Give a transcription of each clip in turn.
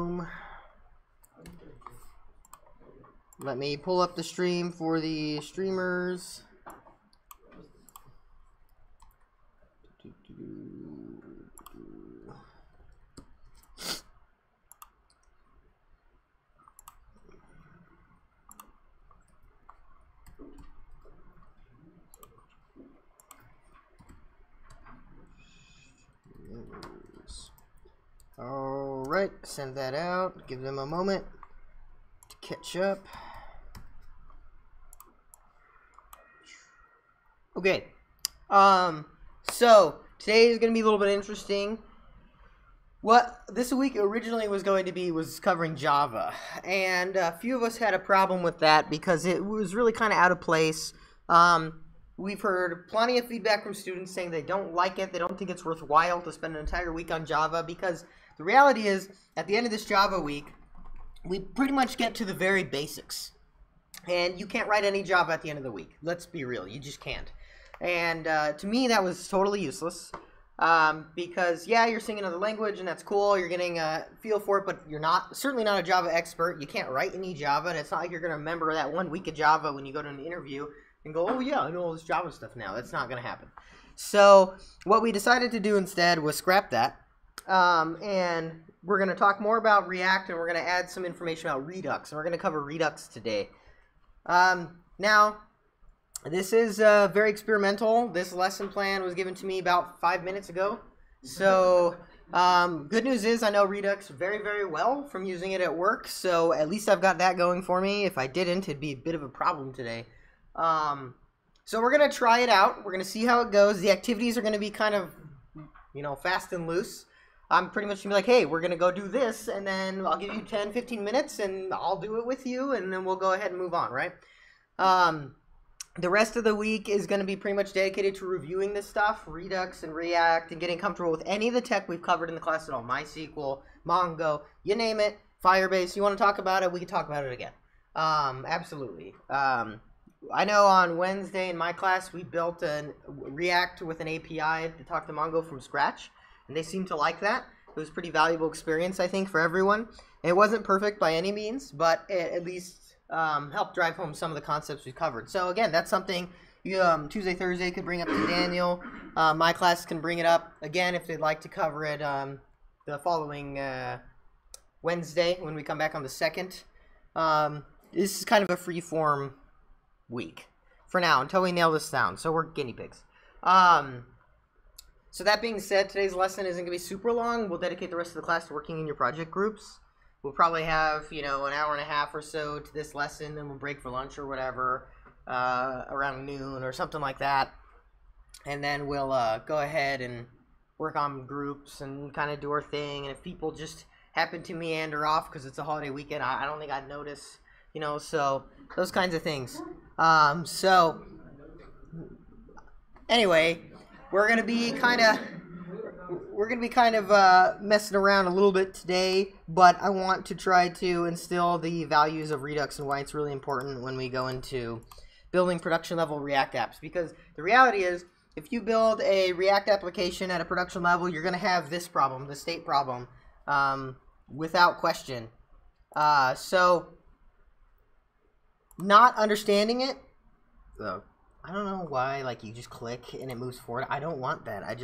room. Let me pull up the stream for the streamers. Alright, send that out. Give them a moment to catch up. Okay. So today is going to be a little bit interesting. What this week originally was going to be was covering Java, and a few of us had a problem with that because it was really kind of out of place. We've heard plenty of feedback from students saying they don't like it, they don't think it's worthwhile to spend an entire week on Java, because the reality is, at the end of this Java week, we pretty much get to the very basics. And you can't write any Java at the end of the week. Let's be real, you just can't. And to me, that was totally useless. Because, yeah, you're singing another language, and that's cool, you're getting a feel for it, but you're certainly not a Java expert. You can't write any Java, and it's not like you're going to remember that 1 week of Java when you go to an interview and go, oh yeah, I know all this Java stuff now. That's not going to happen. So what we decided to do instead was scrap that, and we're going to talk more about React, and we're going to add some information about Redux, and we're going to cover Redux today. Now, this is very experimental. This lesson plan was given to me about 5 minutes ago. So good news is I know Redux very, very well from using it at work, so at least I've got that going for me. If I didn't, it'd be a bit of a problem today. So we're going to try it out. We're going to see how it goes. The activities are going to be kind of, fast and loose. I'm pretty much going to be like, hey, we're going to go do this, and then I'll give you 10, 15 minutes, and I'll do it with you, and then we'll go ahead and move on, right? The rest of the week is going to be pretty much dedicated to reviewing this stuff, Redux and React, and getting comfortable with any of the tech we've covered in the class at all. MySQL, Mongo, you name it, Firebase. You want to talk about it, we can talk about it again. Absolutely. I know on Wednesday in my class we built a React with an API to talk to Mongo from scratch, and they seemed to like that. It was a pretty valuable experience, I think, for everyone. It wasn't perfect by any means, but it at least helped drive home some of the concepts we've covered. So again, that's something you Tuesday, Thursday could bring up to Daniel. My class can bring it up again if they'd like to cover it the following Wednesday when we come back on the 2nd. This is kind of a free-form week for now until we nail this down, so we're guinea pigs. So that being said, today's lesson isn't going to be super long. We'll dedicate the rest of the class to working in your project groups. We'll probably have, an hour and a half or so to this lesson, then we'll break for lunch or whatever, around noon or something like that. And then we'll go ahead and work on groups and kind of do our thing. And if people just happen to meander off because it's a holiday weekend, I don't think I'd notice, so those kinds of things. So anyway, we're gonna be kind of messing around a little bit today, but I want to try to instill the values of Redux and why it's really important when we go into building production level React apps. Because the reality is, if you build a React application at a production level, you're gonna have this problem, the state problem, without question. So not understanding it, I don't know why, you just click and it moves forward. I don't want that. I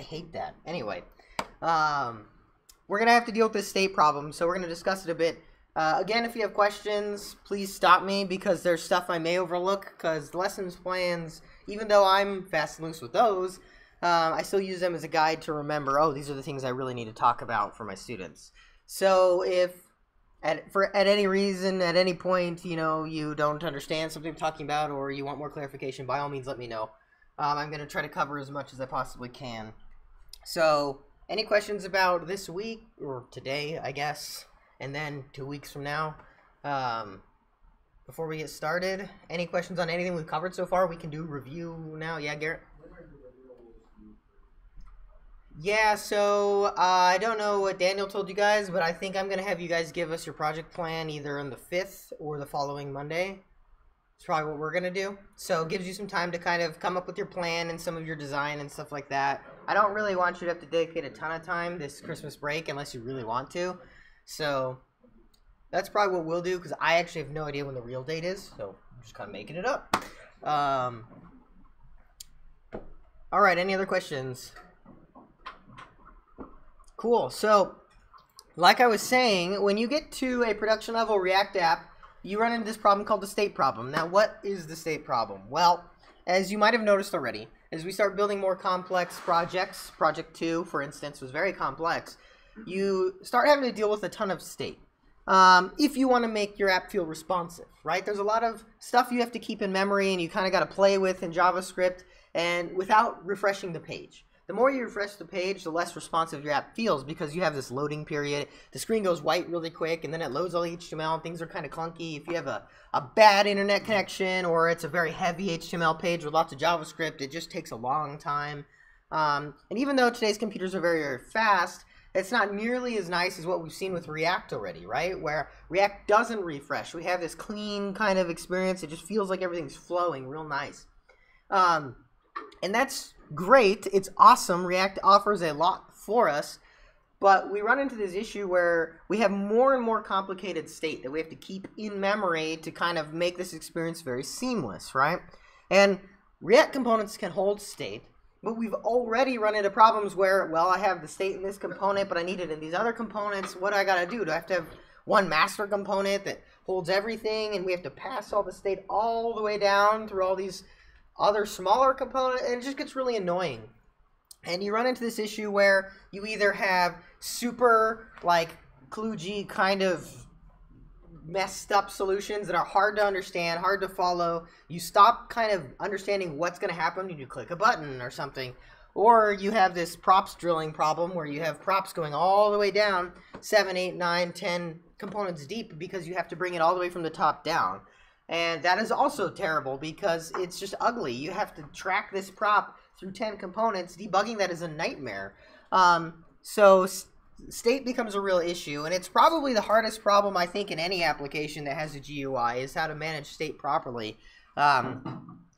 hate that. Anyway, we're going to have to deal with this state problem, so we're going to discuss it a bit. Again, if you have questions, please stop me, because there's stuff I may overlook, because lessons plans, even though I'm fast and loose with those, I still use them as a guide to remember, oh, these are the things I really need to talk about for my students. So if at any reason, at any point, you don't understand something I'm talking about, or you want more clarification, by all means let me know. I'm going to try to cover as much as I possibly can. So, any questions about this week, or today, I guess, and then 2 weeks from now, before we get started? Any questions on anything we've covered so far? We can do review now. Yeah, Garrett? Yeah, so I don't know what Daniel told you guys, but I think I'm going to have you guys give us your project plan either on the 5th or the following Monday. It's probably what we're going to do. So it gives you some time to kind of come up with your plan and some of your design and stuff like that. I don't really want you to have to dedicate a ton of time this Christmas break unless you really want to. So that's probably what we'll do, because I actually have no idea when the real date is, so I'm just kind of making it up. All right, any other questions? Cool. So, like I was saying, when you get to a production level React app, you run into this problem called the state problem. Now, what is the state problem? Well, as you might have noticed already, as we start building more complex projects, Project 2, for instance, was very complex, you start having to deal with a ton of state. If you want to make your app feel responsive, right? There's a lot of stuff you have to keep in memory and you kind of got to play with in JavaScript, and without refreshing the page. The more you refresh the page, the less responsive your app feels, because you have this loading period. The screen goes white really quick, and then it loads all the HTML, and things are kind of clunky. If you have a bad internet connection, or it's a very heavy HTML page with lots of JavaScript, it just takes a long time. And even though today's computers are very, very fast, it's not nearly as nice as what we've seen with React already, right? Where React doesn't refresh. We have this clean kind of experience. It just feels like everything's flowing real nice. And that's great. It's awesome. React offers a lot for us. But we run into this issue where we have more and more complicated state that we have to keep in memory to kind of make this experience very seamless, right? And React components can hold state. But we've already run into problems where, well, I have the state in this component, but I need it in these other components. What do I got to do? Do I have to have one master component that holds everything, and we have to pass all the state all the way down through all these other smaller components? And it just gets really annoying. And you run into this issue where you either have super, like, kludgy kind of messed up solutions that are hard to understand, hard to follow. You stop kind of understanding what's going to happen when you click a button or something. Or you have this props drilling problem where you have props going all the way down 7, 8, 9, 10 components deep, because you have to bring it all the way from the top down. And that is also terrible because it's just ugly. You have to track this prop through 10 components. Debugging that is a nightmare. So state becomes a real issue, and it's probably the hardest problem, I think, in any application that has a GUI, is how to manage state properly.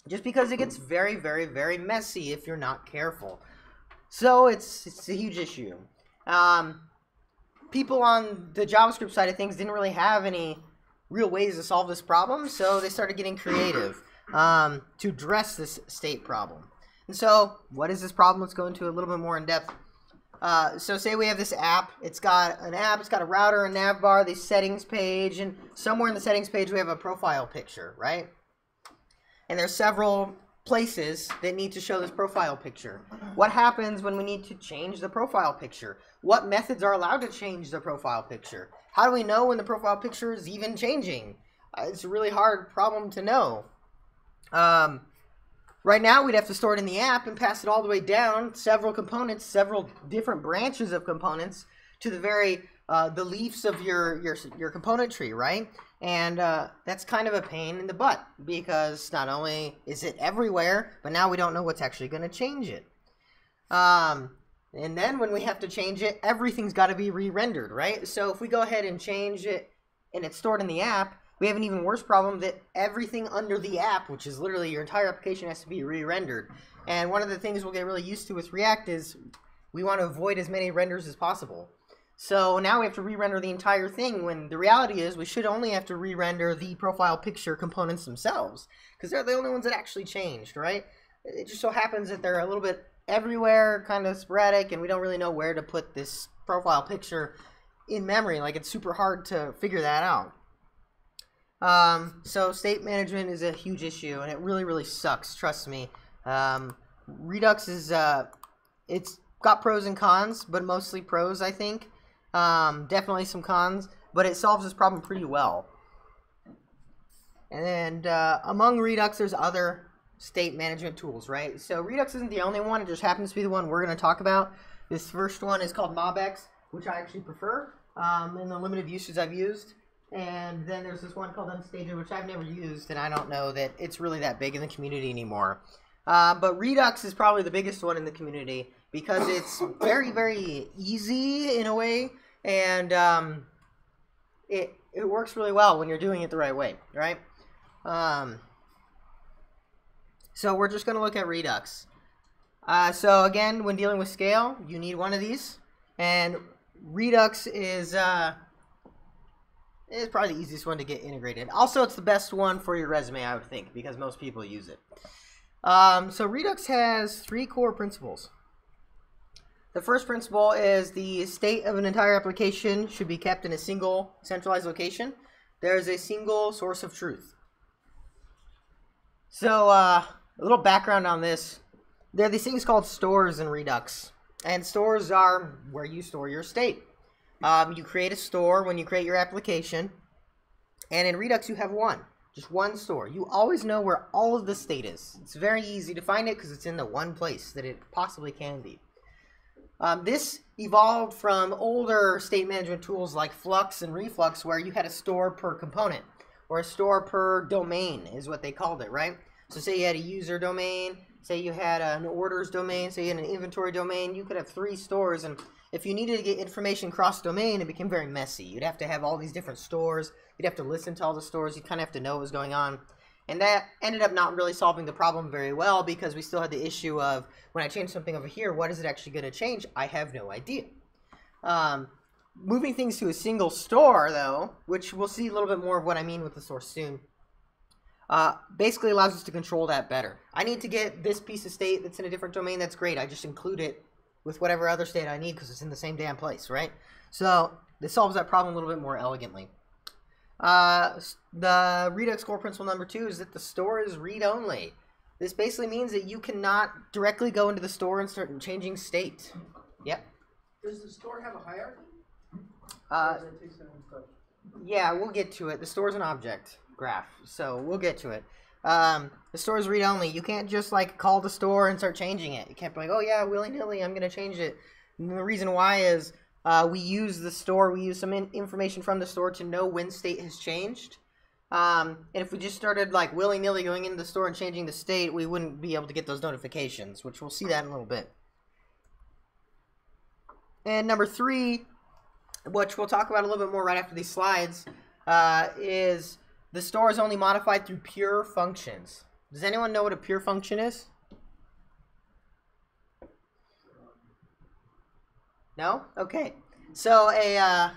Just because it gets very, very, very messy if you're not careful. So it's a huge issue. People on the JavaScript side of things didn't really have any real ways to solve this problem, so they started getting creative to address this state problem. And so, what is this problem? Let's go into a little bit more in depth. So say we have this app. It's got an app, it's got a router, a nav bar, the settings page, and somewhere in the settings page we have a profile picture, right? And there's several places that need to show this profile picture. What happens when we need to change the profile picture? What methods are allowed to change the profile picture? How do we know when the profile picture is even changing? It's a really hard problem to know. Right now, we'd have to store it in the app and pass it all the way down, several components, several different branches of components, to the very the leaves of your component tree, right? And that's kind of a pain in the butt, because not only is it everywhere, but now we don't know what's actually going to change it. And then when we have to change it, everything's got to be re-rendered, right? So if we go ahead and change it and it's stored in the app, we have an even worse problem that everything under the app, which is literally your entire application, has to be re-rendered. And one of the things we'll get really used to with React is we want to avoid as many renders as possible. So now we have to re-render the entire thing, when the reality is we should only have to re-render the profile picture components themselves, because they're the only ones that actually changed, right? It just so happens that they're a little bit everywhere, kind of sporadic, and we don't really know where to put this profile picture in memory. Like, it's super hard to figure that out. So state management is a huge issue, and it really, really sucks, trust me. Redux is, it's got pros and cons, but mostly pros, I think. Definitely some cons, but it solves this problem pretty well. And among Redux, there's other state management tools, right? So Redux isn't the only one, it just happens to be the one we're going to talk about. This first one is called MobX, which I actually prefer, in the limited usage I've used. And then there's this one called Unstaged, which I've never used, and I don't know that it's really that big in the community anymore. But Redux is probably the biggest one in the community, because it's very, very easy in a way, and it works really well when you're doing it the right way, right? So we're just going to look at Redux. So again, when dealing with scale, you need one of these, and Redux is probably the easiest one to get integrated. Also, it's the best one for your resume, I would think, because most people use it. So Redux has 3 core principles. The first principle is the state of an entire application should be kept in a single centralized location. There is a single source of truth. So a little background on this. There are these things called stores in Redux. And stores are where you store your state. You create a store when you create your application. And in Redux you have one. Just one store. You always know where all of the state is. It's very easy to find it because it's in the one place that it possibly can be. This evolved from older state management tools like Flux and Reflux, where you had a store per component, or a store per domain is what they called it, right? So say you had a user domain, say you had an orders domain, say you had an inventory domain, you could have 3 stores, and if you needed to get information cross-domain, it became very messy. You'd have to have all these different stores, you'd have to listen to all the stores, you'd kind of have to know what was going on. And that ended up not really solving the problem very well, because we still had the issue of, when I change something over here, what is it actually going to change? I have no idea. Moving things to a single store, though, which we'll see a little bit more of what I mean with the store soon, basically allows us to control that better. I need to get this piece of state that's in a different domain, that's great. I just include it with whatever other state I need because it's in the same damn place, right? So this solves that problem a little bit more elegantly. The Redux core principle number 2 is that the store is read-only. This basically means that you cannot directly go into the store and start changing state. Yep. Does the store have a hierarchy? Yeah, we'll get to it. The store is an object graph, so we'll get to it. The store is read-only. You can't just like call the store and start changing it. You can't be like, oh yeah, willy-nilly, I'm going to change it. And the reason why is we use the store, we use some information from the store to know when state has changed. And if we just started like willy-nilly going into the store and changing the state, we wouldn't be able to get those notifications, which we'll see that in a little bit. And number 3, which we'll talk about a little bit more right after these slides, is the store is only modified through pure functions. Does anyone know what a pure function is? No? Okay. So a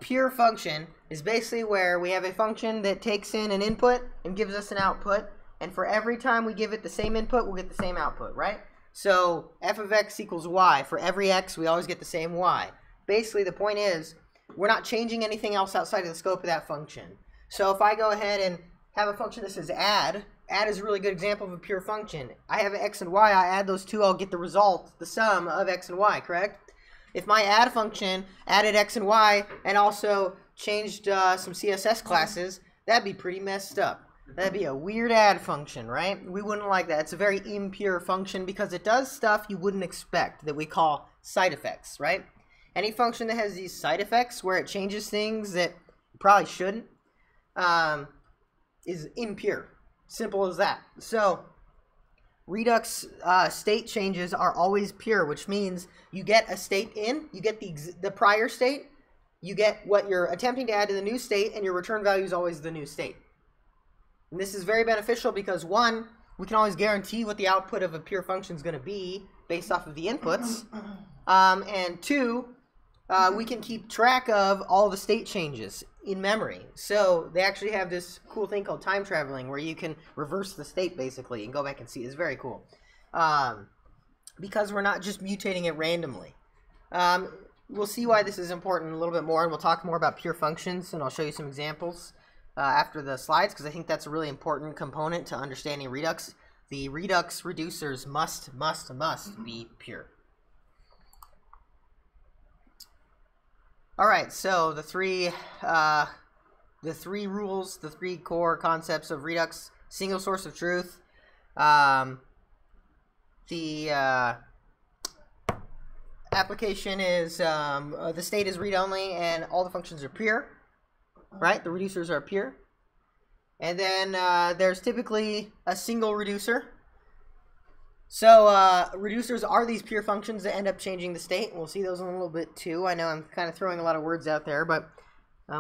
pure function is basically where we have a function that takes in an input and gives us an output, and for every time we give it the same input, we'll get the same output, right? So f of x equals y. For every x, we always get the same y. Basically, the point is, we're not changing anything else outside of the scope of that function. So if I go ahead and have a function that says add is a really good example of a pure function. I have x and y, I add those two, I'll get the result, the sum of x and y, correct? If my add function added x and y and also changed some CSS classes, that'd be pretty messed up. That'd be a weird add function, right? We wouldn't like that. It's a very impure function because it does stuff you wouldn't expect that we call side effects, right? Any function that has these side effects where it changes things that you probably shouldn't is impure. Simple as that. So Redux state changes are always pure, which means you get a state in, you get the prior state, you get what you're attempting to add to the new state, and your return value is always the new state. And this is very beneficial because, 1, we can always guarantee what the output of a pure function is going to be based off of the inputs, and 2, we can keep track of all the state changes in memory. So they actually have this cool thing called time traveling where you can reverse the state basically and go back and see. It's very cool because we're not just mutating it randomly. We'll see why this is important a little bit more, and we'll talk more about pure functions, and I'll show you some examples after the slides because I think that's a really important component to understanding Redux. The Redux reducers must be pure. All right, so the three rules, the 3 core concepts of Redux: single source of truth, the application is the state is read-only, and all the functions are pure. Right, the reducers are pure, and then there's typically a single reducer. So reducers are these pure functions that end up changing the state. We'll see those in a little bit too. I know I'm kind of throwing a lot of words out there, but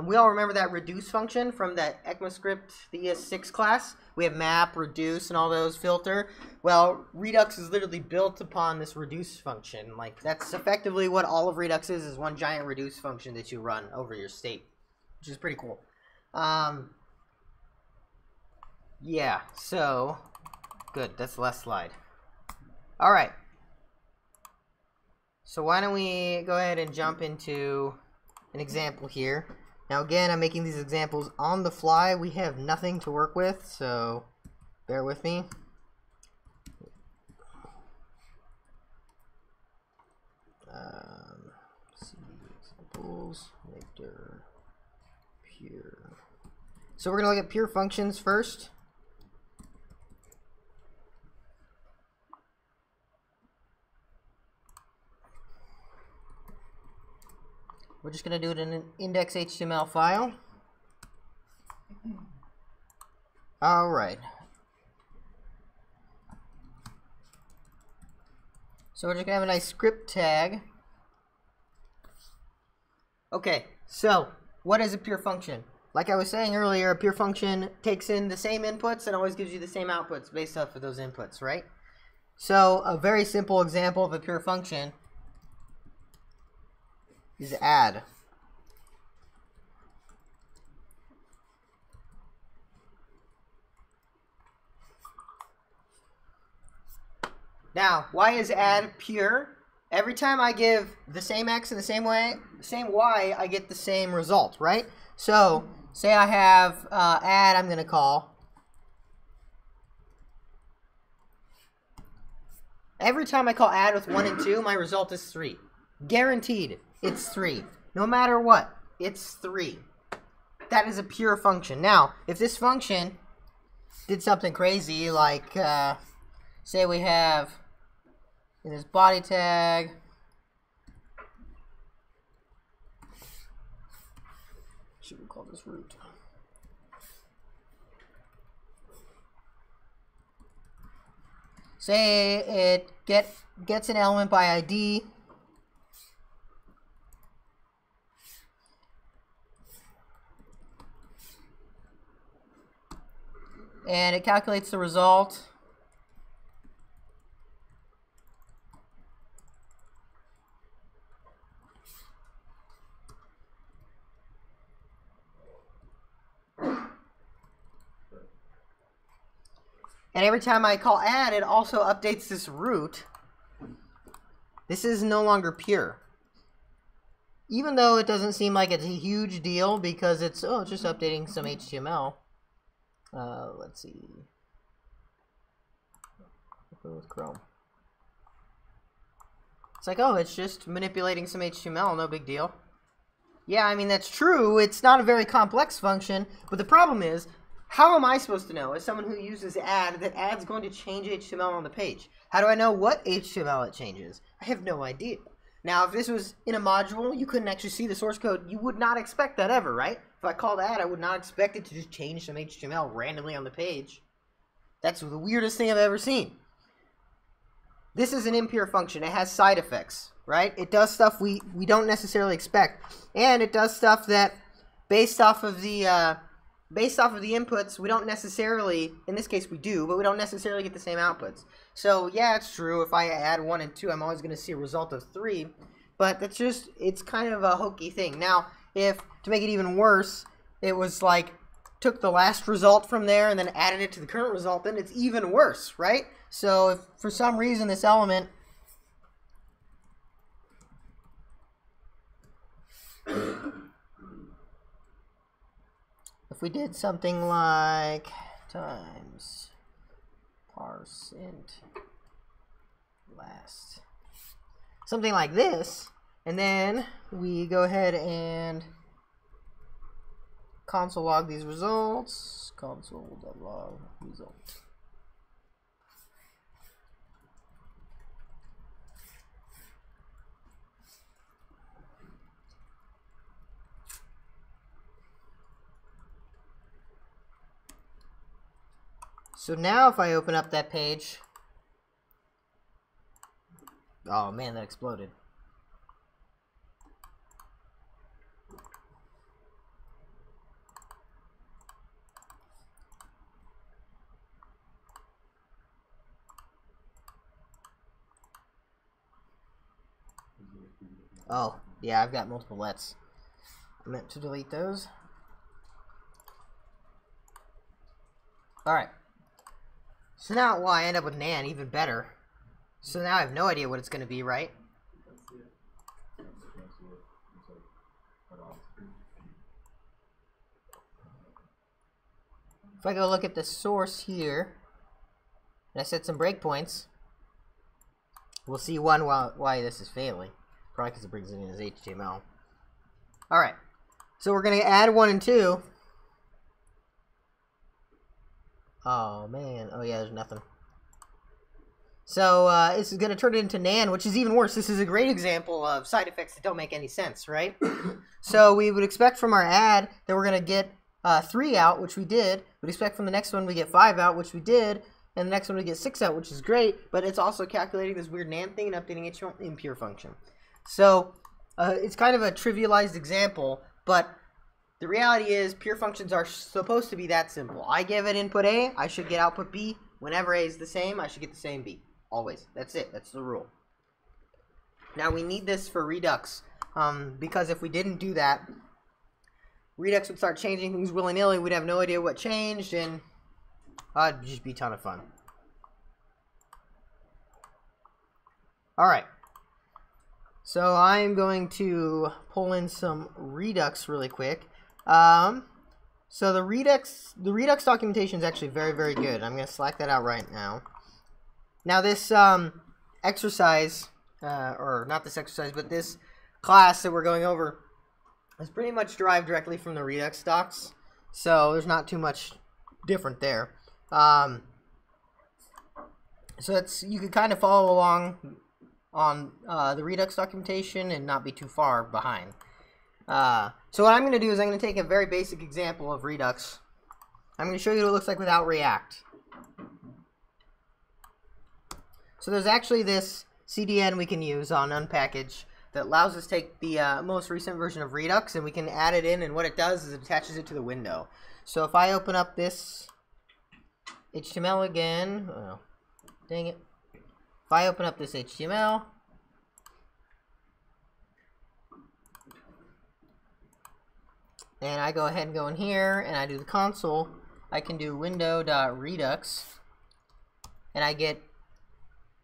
We all remember that reduce function from that ECMAScript, the ES6 class. We have map, reduce, and all those filter. Well, Redux is literally built upon this reduce function. Like, that's effectively what all of Redux is one giant reduce function that you run over your state, which is pretty cool. Yeah, so, good, that's the last slide. All right. So why don't we go ahead and jump into an example here. Now again, I'm making these examples on the fly. We have nothing to work with, so bear with me. See examples, later, pure. So we're going to look at pure functions first. We're just going to do it in an index.html file. All right. So we're just going to have a nice script tag. Okay, so what is a pure function? Like I was saying earlier, a pure function takes in the same inputs and always gives you the same outputs based off of those inputs, right? So a very simple example of a pure function is add. Now, why is add pure? Every time I give the same x in the same way, same y, I get the same result, right? So, say I have add, I'm going to call. Every time I call add with 1 and 2, my result is 3. Guaranteed, it's 3. No matter what, it's 3. That is a pure function. Now, if this function did something crazy, like, say we have in this body tag, should we call this root? Say it gets an element by ID. And it calculates the result. And every time I call add, it also updates this root. This is no longer pure. Even though it doesn't seem like it's a huge deal because it's just updating some HTML. Let's see. With Chrome. It's like, oh, it's just manipulating some HTML, no big deal. Yeah, I mean, that's true. It's not a very complex function, but the problem is, how am I supposed to know, as someone who uses add, that add's going to change HTML on the page? How do I know what HTML it changes? I have no idea. Now, if this was in a module, you couldn't actually see the source code. You would not expect that ever, right? If I called add, I would not expect it to just change some HTML randomly on the page. That's the weirdest thing I've ever seen. This is an impure function. It has side effects, right? It does stuff we don't necessarily expect. And it does stuff that, based off of the inputs, we don't necessarily, in this case we do, but we don't necessarily get the same outputs. So yeah, it's true. If I add 1 and 2, I'm always going to see a result of 3. But that's just, it's kind of a hokey thing. Now, if, to make it even worse, it was like, took the last result from there and then added it to the current result, then it's even worse, right? So if for some reason this element if we did something like times parse int last, something like this, and then we go ahead and console log these results, console.log result. So now if I open up that page, oh man, that exploded. Oh, yeah, I've got multiple lets. I meant to delete those. Alright. So now, well, I end up with NaN, even better. So now I have no idea what it's going to be, right? If I go look at the source here, and I set some breakpoints, we'll see why this is failing. Probably because it brings it in as HTML. Alright, so we're going to add 1 and 2. Oh man, oh yeah, there's nothing. So this is going to turn it into NaN, which is even worse. This is a great example of side effects that don't make any sense, right? So we would expect from our add that we're going to get 3 out, which we did. We'd expect from the next one we get 5 out, which we did. And the next one we get 6 out, which is great. But it's also calculating this weird NaN thing and updating it to in pure function. So it's kind of a trivialized example, but the reality is pure functions are supposed to be that simple. I give it input A, I should get output B. Whenever A is the same, I should get the same B. Always. That's it. That's the rule. Now we need this for Redux, because if we didn't do that, Redux would start changing things willy-nilly. We'd have no idea what changed, and it'd just be a ton of fun. Alright. So I'm going to pull in some Redux really quick. So the Redux documentation is actually very, very good. I'm going to select that out right now. Now this exercise, or not this exercise, but this class that we're going over is pretty much derived directly from the Redux docs. So there's not too much different there. So you can kind of follow along on the Redux documentation and not be too far behind. So what I'm going to do is I'm going to take a very basic example of Redux. I'm going to show you what it looks like without React. So there's actually this CDN we can use on Unpackage that allows us to take the most recent version of Redux and we can add it in, and what it does is it attaches it to the window. So if I open up this HTML again, oh, dang it. If I open up this HTML, and I go ahead and go in here and I do the console, I can do window.redux, and I get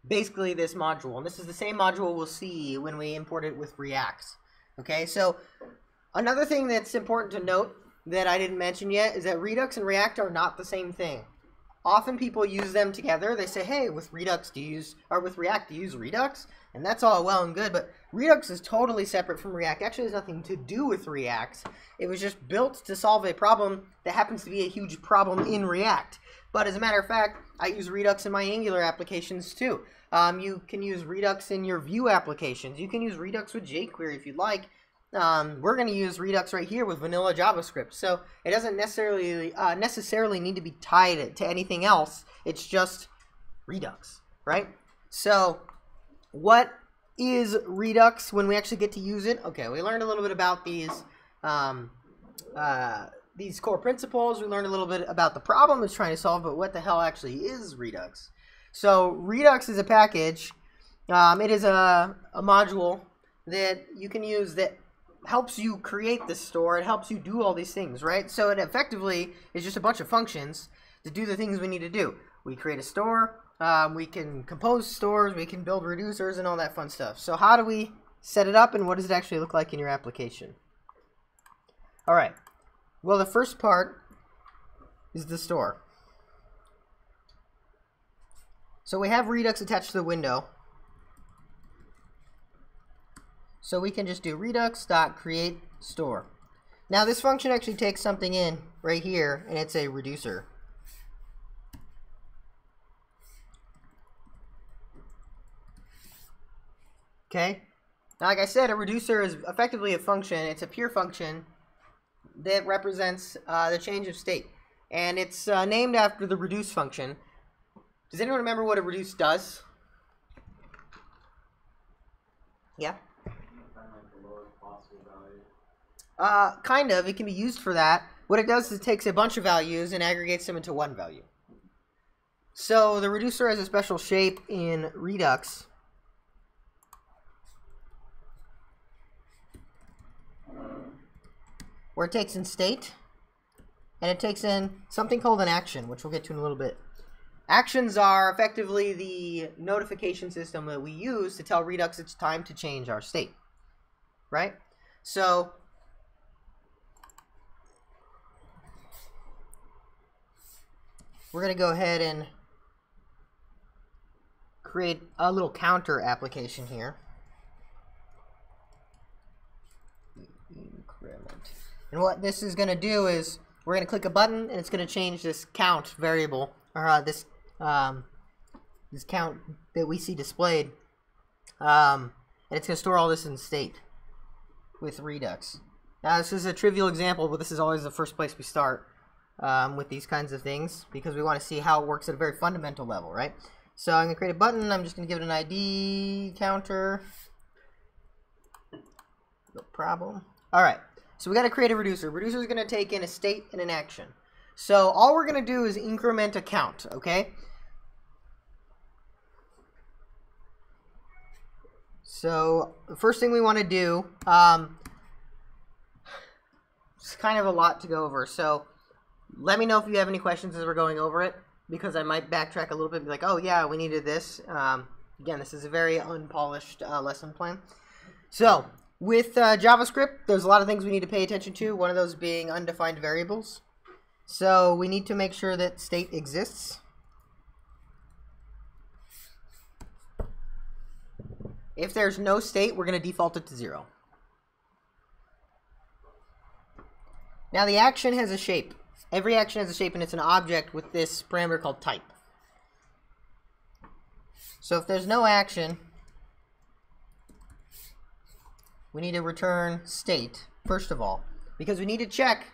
basically this module. And this is the same module we'll see when we import it with React. Okay, so another thing that's important to note that I didn't mention yet is that Redux and React are not the same thing. Often people use them together. They say, hey, with Redux do you use, or with React do you use Redux? And that's all well and good, but Redux is totally separate from React. Actually, it has nothing to do with React. It was just built to solve a problem that happens to be a huge problem in React. But as a matter of fact, I use Redux in my Angular applications too. You can use Redux in your Vue applications. You can use Redux with jQuery if you'd like. We're going to use Redux right here with vanilla JavaScript. So it doesn't necessarily need to be tied to anything else. It's just Redux, right? So what is Redux when we actually get to use it? Okay, we learned a little bit about these core principles. We learned a little bit about the problem it's trying to solve, but what the hell actually is Redux? So Redux is a package. It is a module that you can use that helps you create the store. It helps you do all these things, right? So it effectively is just a bunch of functions to do the things we need to do. We create a store. We can compose stores. We can build reducers and all that fun stuff. So how do we set it up, and what does it actually look like in your application? All right. Well, the first part is the store. So we have Redux attached to the window. So we can just do redux.createStore. Now this function actually takes something in right here, and it's a reducer. Okay? Now, like I said, a reducer is effectively a function. It's a pure function that represents the change of state. And it's named after the reduce function. Does anyone remember what a reduce does? Yeah? Kind of. It can be used for that. What it does is it takes a bunch of values and aggregates them into one value. So the reducer has a special shape in Redux. where it takes in state, and it takes in something called an action, which we'll get to in a little bit. Actions are effectively the notification system that we use to tell Redux it's time to change our state, right? So we're going to go ahead and create a little counter application here. Increment. And what this is going to do is we're going to click a button, and it's going to change this count variable, or this count that we see displayed, and it's going to store all this in state with Redux. Now, this is a trivial example, but this is always the first place we start with these kinds of things, because we want to see how it works at a very fundamental level, right? So I'm going to create a button. I'm just going to give it an ID counter. No problem. All right. So we got to create a reducer. Reducer is going to take in a state and an action. So all we're going to do is increment a count, okay? So the first thing we want to do, it's kind of a lot to go over. So let me know if you have any questions as we're going over it, because I might backtrack a little bit and be like, oh yeah, we needed this. Again, this is a very unpolished lesson plan. So with JavaScript, there's a lot of things we need to pay attention to, one of those being undefined variables. So we need to make sure that state exists. If there's no state, we're going to default it to 0. Now the action has a shape. Every action has a shape, and it's an object with this parameter called type. So if there's no action, we need to return state, first of all, because we need to check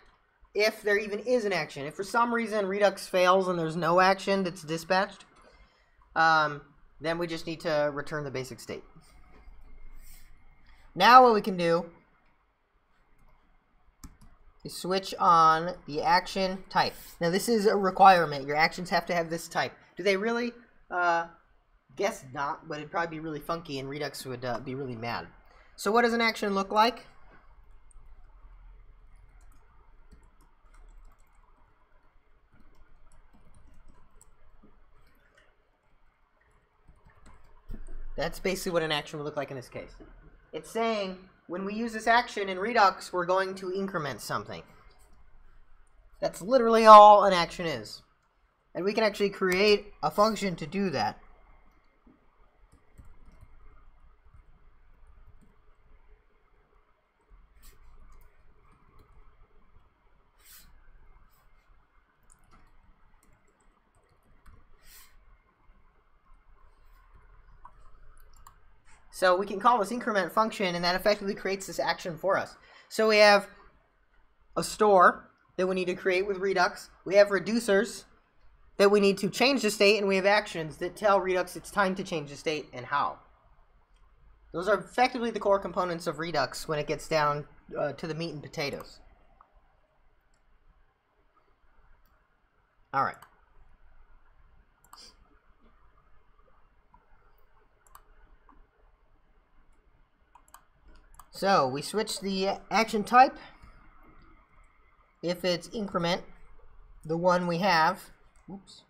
if there even is an action. If for some reason Redux fails and there's no action that's dispatched, then we just need to return the basic state. Now what we can do is switch on the action type. Now this is a requirement. Your actions have to have this type. Do they really? Guess not, but it'd probably be really funky and Redux would be really mad. So what does an action look like? That's basically what an action would look like in this case. It's saying, when we use this action in Redux, we're going to increment something. That's literally all an action is. And we can actually create a function to do that. So we can call this increment function, and that effectively creates this action for us. So we have a store that we need to create with Redux. We have reducers that we need to change the state, and we have actions that tell Redux it's time to change the state and how. Those are effectively the core components of Redux when it gets down to the meat and potatoes. All right. So we switch the action type. If it's increment, the one we have, oops,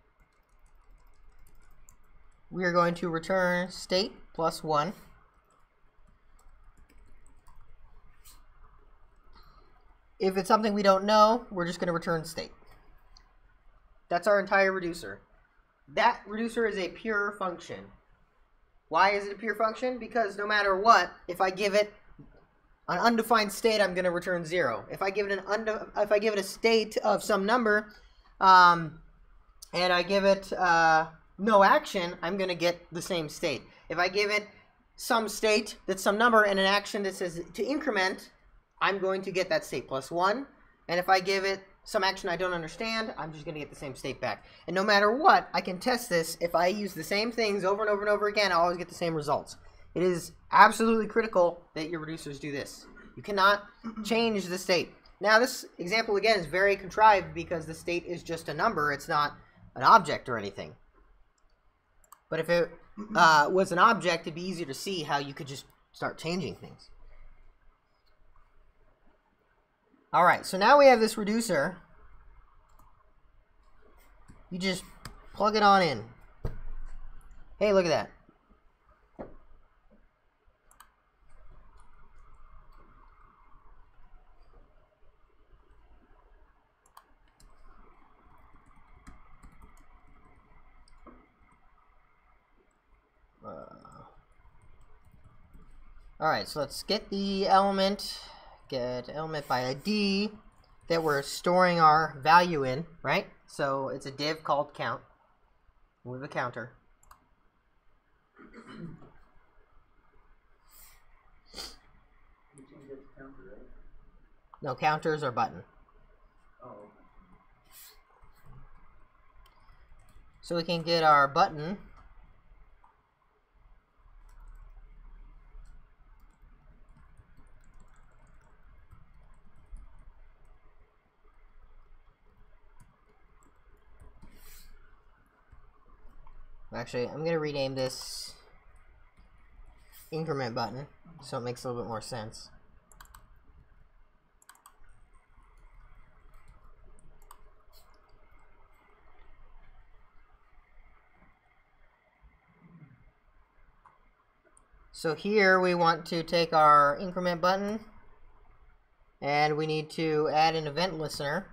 we are going to return state plus 1. If it's something we don't know, we're just going to return state. That's our entire reducer. That reducer is a pure function. Why is it a pure function? Because no matter what, if I give it an undefined state, I'm going to return 0. If I give it a state of some number, and I give it no action, I'm going to get the same state. If I give it some state that's some number and an action that says to increment, I'm going to get that state plus 1. And if I give it some action I don't understand, I'm just going to get the same state back. And no matter what, I can test this. If I use the same things over and over and over again, I'll always get the same results. It is absolutely critical that your reducers do this. You cannot change the state. Now, this example, again, is very contrived because the state is just a number. It's not an object or anything. But if it was an object, it'd be easier to see how you could just start changing things. All right, so now we have this reducer. You just plug it on in. Hey, look at that. Alright, so let's get the element, get element by ID that we're storing our value in, right? So it's a div called count with a counter. No, counters are button. Oh. So we can get our button. Actually, I'm going to rename this increment button so it makes a little bit more sense. So here we want to take our increment button and we need to add an event listener.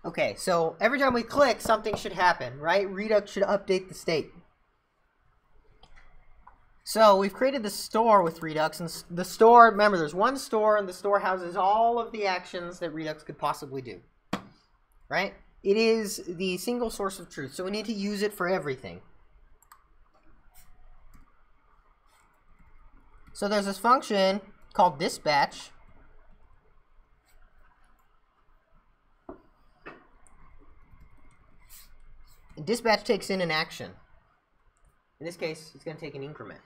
Okay, so every time we click, something should happen, right? Redux should update the state. So we've created the store with Redux, and the store, remember, there's one store, and the store houses all of the actions that Redux could possibly do, right? It is the single source of truth, so we need to use it for everything. So there's this function called dispatch. And dispatch takes in an action. In this case, it's going to take an increment.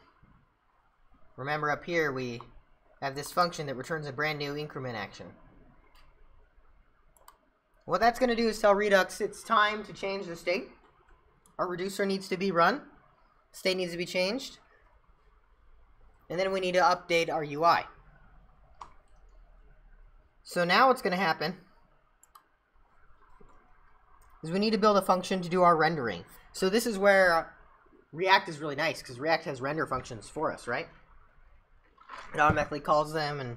Remember up here we have this function that returns a brand new increment action. What that's going to do is tell Redux it's time to change the state. Our reducer needs to be run. State needs to be changed. And then we need to update our UI. So now what's going to happen is we need to build a function to do our rendering. So this is where React is really nice, because React has render functions for us, right? It automatically calls them, and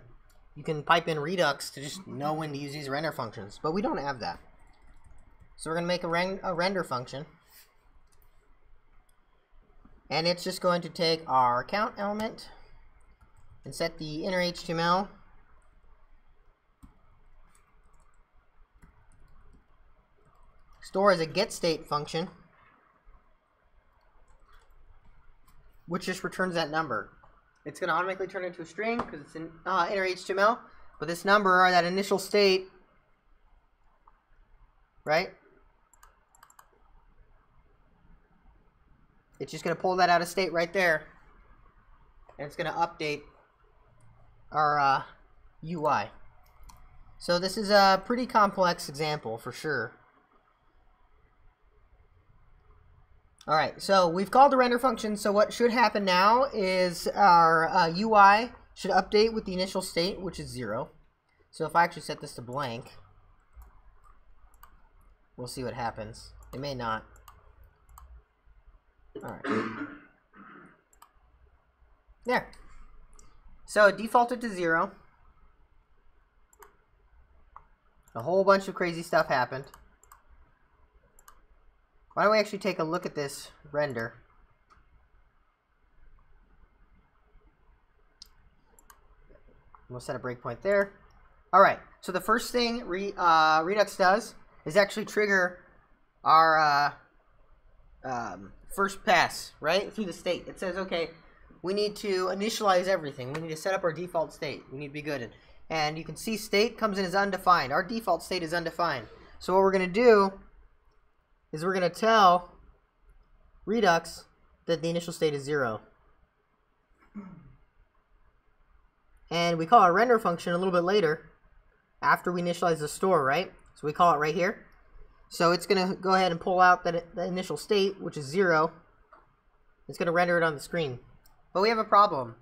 you can pipe in Redux to just know when to use these render functions. But we don't have that. So we're going to make a render function. And it's just going to take our count element and set the inner HTML. Store as a getState function, which just returns that number. It's going to automatically turn into a string because it's in inner HTML. But this number, or that initial state, right? It's just going to pull that out of state right there. And it's going to update our UI. So this is a pretty complex example for sure. Alright, so we've called the render function, so what should happen now is our UI should update with the initial state, which is 0. So if I actually set this to blank, we'll see what happens. It may not. Alright. There. So it defaulted to 0. A whole bunch of crazy stuff happened. Why don't we actually take a look at this render? We'll set a breakpoint there. Alright, so the first thing Redux does is actually trigger our first pass, right, through the state. It says, okay, we need to initialize everything. We need to set up our default state. We need to be good. And you can see state comes in as undefined. Our default state is undefined. So what we're going to do is we're going to tell Redux that the initial state is 0. And we call our render function a little bit later after we initialize the store, right? So we call it right here. So it's going to go ahead and pull out the initial state, which is 0. It's going to render it on the screen. But we have a problem.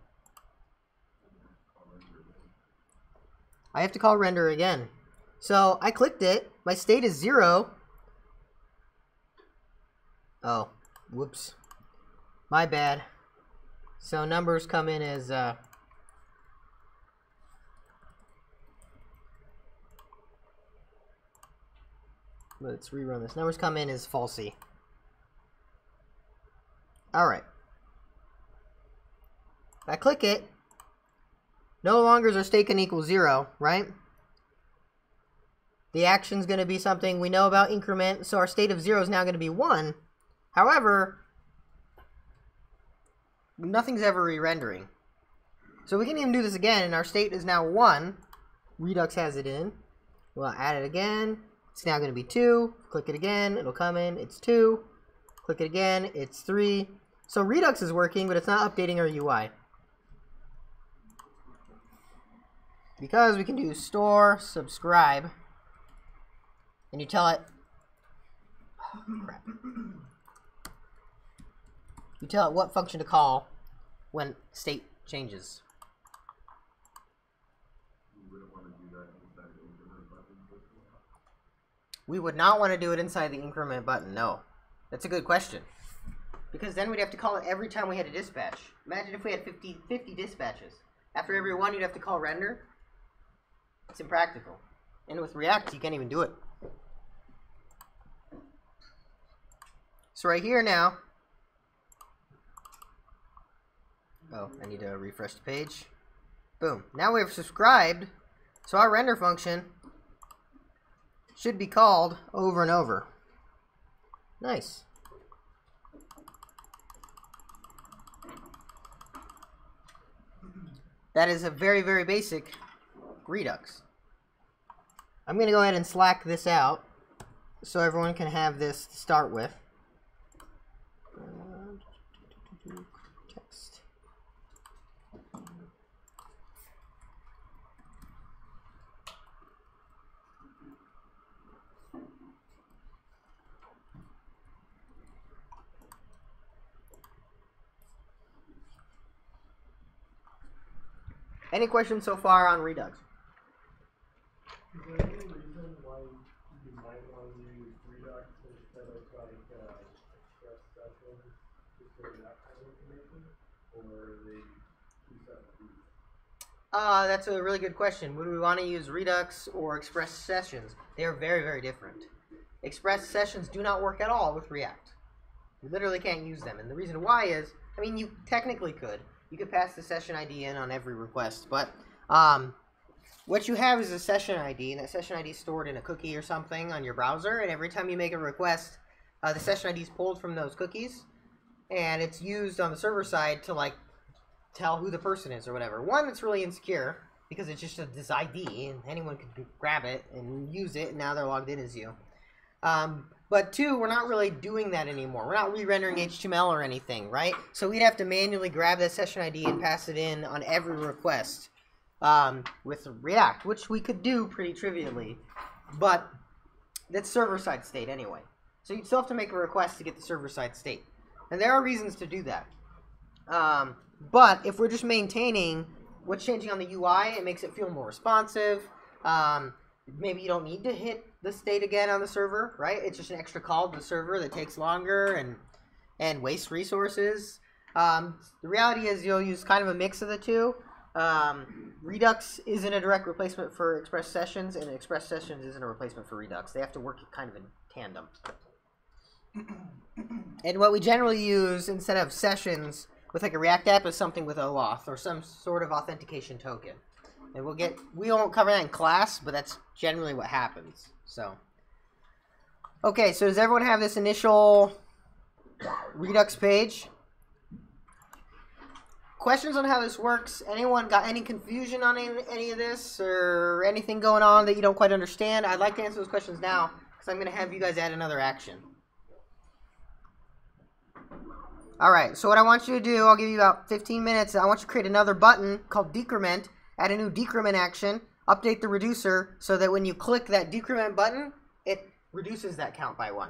I have to call render again. So I clicked it. My state is 0. Oh, whoops. My bad. So numbers come in as let's rerun this. Numbers come in as falsy. Alright. If I click it, no longer is our state going to equal 0, right? The action's going to be something we know about increment, so our state of 0 is now going to be 1. However, nothing's ever re-rendering. So we can even do this again, and our state is now 1. Redux has it in. We'll add it again. It's now going to be 2. Click it again, it'll come in. It's 2. Click it again, it's 3. So Redux is working, but it's not updating our UI. Because we can do store subscribe, and you tell it, you tell it what function to call when state changes. We would not want to do it inside the increment button, no. That's a good question. Because then we'd have to call it every time we had a dispatch. Imagine if we had 50 dispatches. After every one, you'd have to call render. It's impractical. And with React, you can't even do it. So right here now, oh, I need to refresh the page. Boom. Now we've subscribed, so our render function should be called over and over. Nice. That is a very, very basic Redux. I'm going to go ahead and slack this out so everyone can have this to start with. Text. Any questions so far on Redux? Is there any reason why you might want to use Redux instead of like Express Sessions just for that kind of information, or are they two separate things? That's a really good question. Would we want to use Redux or Express Sessions? They are very, very different. Express Sessions do not work at all with React. You literally can't use them, and the reason why is, I mean, you technically could. You could pass the session ID in on every request, but what you have is a session ID, and that session ID is stored in a cookie or something on your browser, and every time you make a request, the session ID is pulled from those cookies, and it's used on the server side to, like, tell who the person is or whatever. One, it's really insecure, because it's just this ID, and anyone can grab it and use it, and now they're logged in as you. But two, we're not really doing that anymore. We're not re-rendering HTML or anything, right? So we'd have to manually grab that session ID and pass it in on every request with React, which we could do pretty trivially. But that's server-side state anyway. So you'd still have to make a request to get the server-side state. And there are reasons to do that. But if we're just maintaining what's changing on the UI, it makes it feel more responsive. Maybe you don't need to hit the state again on the server, right? It's just an extra call to the server that takes longer and wastes resources. The reality is you'll use kind of a mix of the two. Redux isn't a direct replacement for Express Sessions, and Express Sessions isn't a replacement for Redux. They have to work kind of in tandem. And what we generally use instead of sessions with like a React app is something with OAuth or some sort of authentication token. And we won't cover that in class, but that's generally what happens. So, okay, so does everyone have this initial Redux page? Questions on how this works? Anyone got any confusion on any of this or anything going on that you don't quite understand? I'd like to answer those questions now because I'm going to have you guys add another action. Alright, so what I want you to do, I'll give you about 15 minutes. I want you to create another button called decrement. Add a new decrement action, update the reducer so that when you click that decrement button, it reduces that count by 1.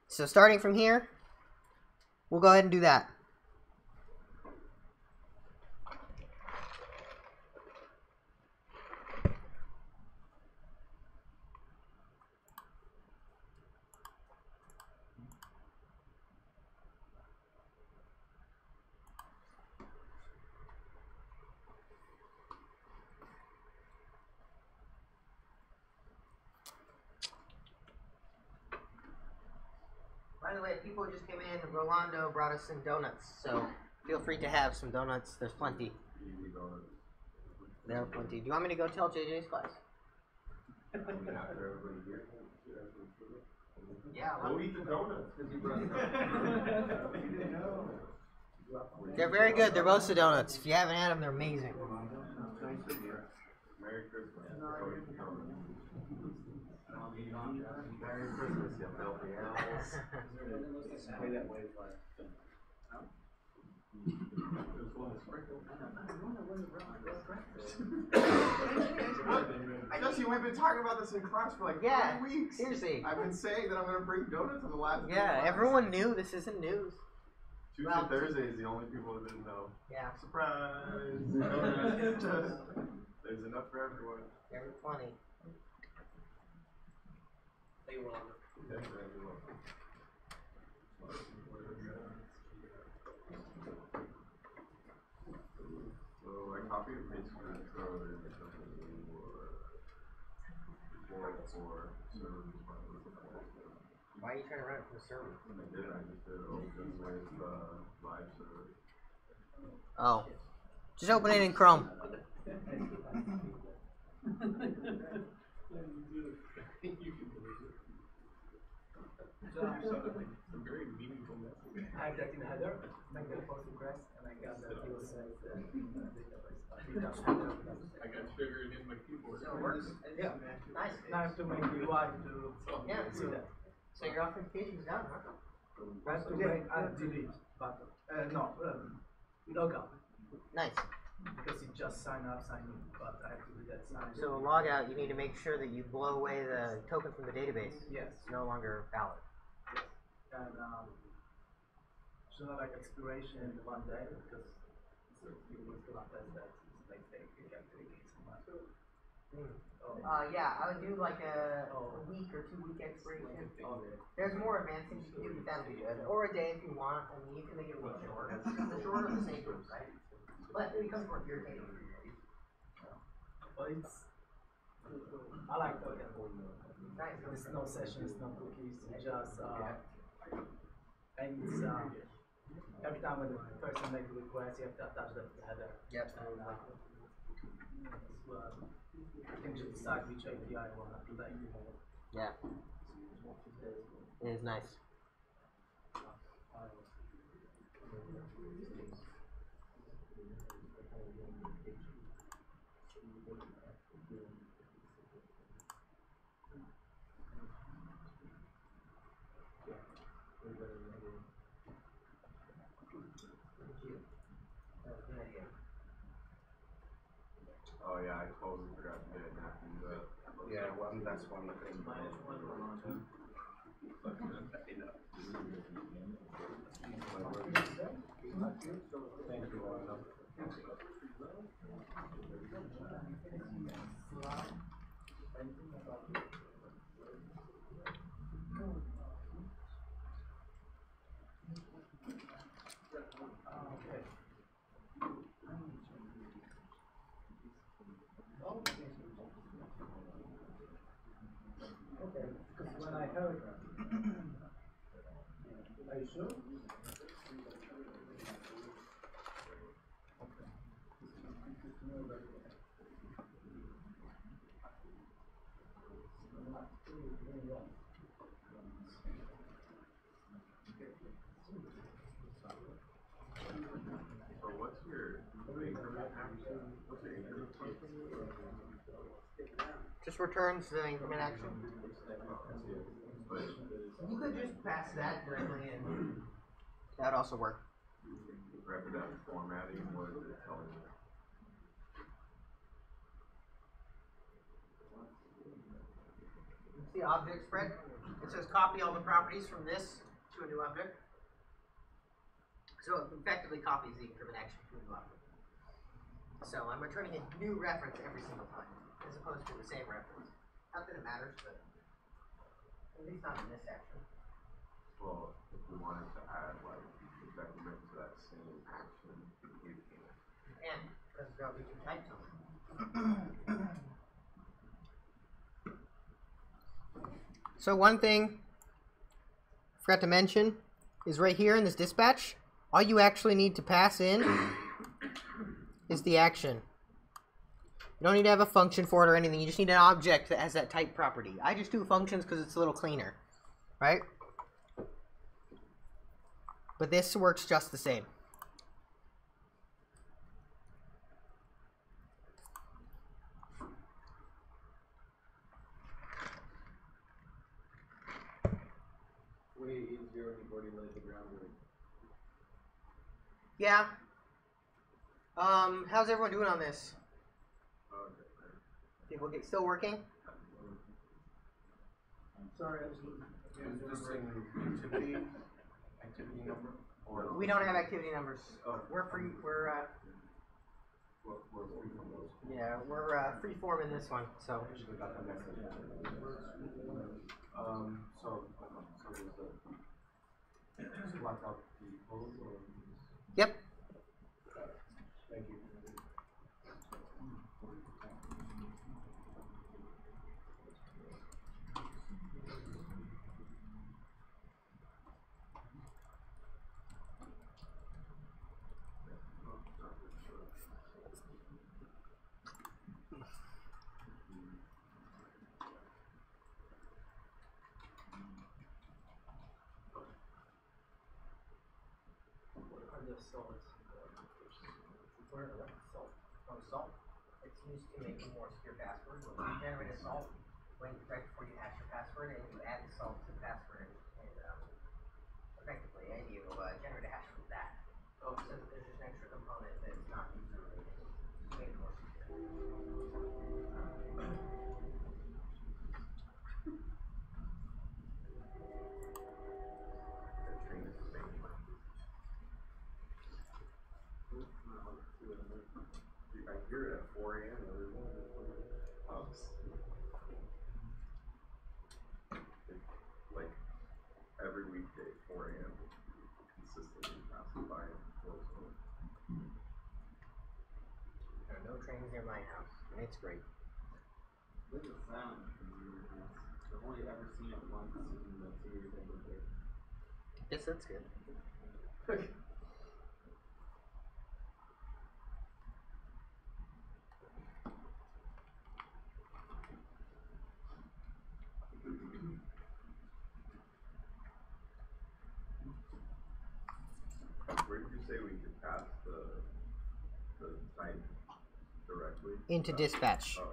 So starting from here, We'll go ahead and do that. By the way, people just came in. Rolando brought us some donuts, so feel free to have some donuts. There's plenty. There are plenty. Do you want me to go tell JJ's class? Yeah. Go eat the donuts. They're very good. They're roasted donuts. If you haven't had them, they're amazing. Merry Christmas. Go eat the donuts. Merry Christmas, you filthy animals. Play that way, I know, we've been talking about this in class for like 3 weeks. Seriously. I've been saying that I'm going to bring donuts on the last day. Yeah, everyone knew. This isn't news. Tuesday, Thursday is the only people that didn't know. Yeah. Surprise! There's enough for everyone. Very funny. Hey, Ron. Yes, everyone. So I copy and paste script code and Why are you trying to run it from the server? I just did open with live server. Oh. Just open it in Chrome. Some very meaningful message. I typed in the header, make the post request, and I got the deal says I got sugar in my keyboard. So it works? yeah. Nice. Now I have to make the UI to Yeah, see that. So your authentication's done, huh? I have to make add delete button. No, log out. Nice. Because it just sign up, sign in, but I have to do that sign. So log out, you need to make sure that you blow away the token from the database. Yes. It's no longer valid. And it's not like expiration in 1 day because you will still have that next day you can take it somewhere. Yeah, I would do like a week or 2 week expiration. There's more advanced things you can do with that, or a day if you want. I mean, you can make it a little shorter. The shorter, the safer, right? But it becomes more irritating. But it's, I like that. Nice. It's no sessions, no cookies, it's just, and it's, every time when the person makes a request, you have to attach that to the header. Yep. And, you can just decide which API you want to play. Yeah. It is nice. Oh yeah, I totally forgot to get it happened. Yeah, well, that's one of the things. Thank you, Okay, because when I heard, are you sure? So what's your Just returns the increment action. You could just pass that directly in. That'd also work. Rapid formatting, what is it telling you? See object spread? It says copy all the properties from this to a new object. So it effectively copies the increment action from the buffer. So I'm returning a new reference every single time, as opposed to the same reference. Not that it matters, but at least not in this action. Well, if we wanted to add like decrement to that same action, we can. And because there'll be two types of them. So one thing I forgot to mention is right here in this dispatch, all you actually need to pass in is the action. You don't need to have a function for it or anything. You just need an object that has that type property. I just do functions because it's a little cleaner, right? But this works just the same. Way easier when you've already laid the groundwork. Yeah. How's everyone doing on this? People get still working? Sorry, I was Is this an activity number? Or We don't have activity numbers. Oh. We're free. We're yeah, we're free form in this one. So So there's the select out the code or yep. thank you. Salt. It's used to make a more secure password. When you generate a salt, right before you hash your password, and you add the salt to the password, and effectively, and you generate a hash from that. So there's just an extra component that's not user related to make it more secure. I hear it at 4 a.m. Like every weekday, 4 a.m. consistently passing by. There are no trains near my house, and it's great. This is sound. I've only ever seen it once in the 2 years I've lived there. Yes, that's good. Where did you say we could pass the type directly? Into dispatch. Oh,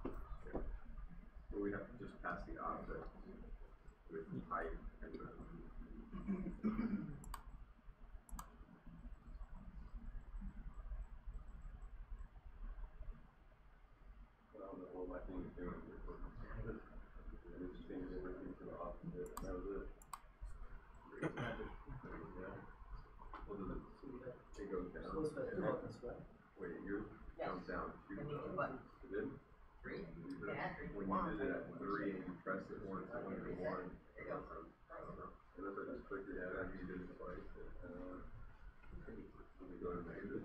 okay. So we have to just pass the object with type and then. I don't know what my thing is doing. It just changed everything to the opposite. And that was it. What does it goes down. Wait, yours comes down to And you the. what? It did? 3? When Yeah, 3. you did it at 3 and you pressed it once, it went to 1. There you go. Unless I just clicked it out after you did it twice. Let me go to negative.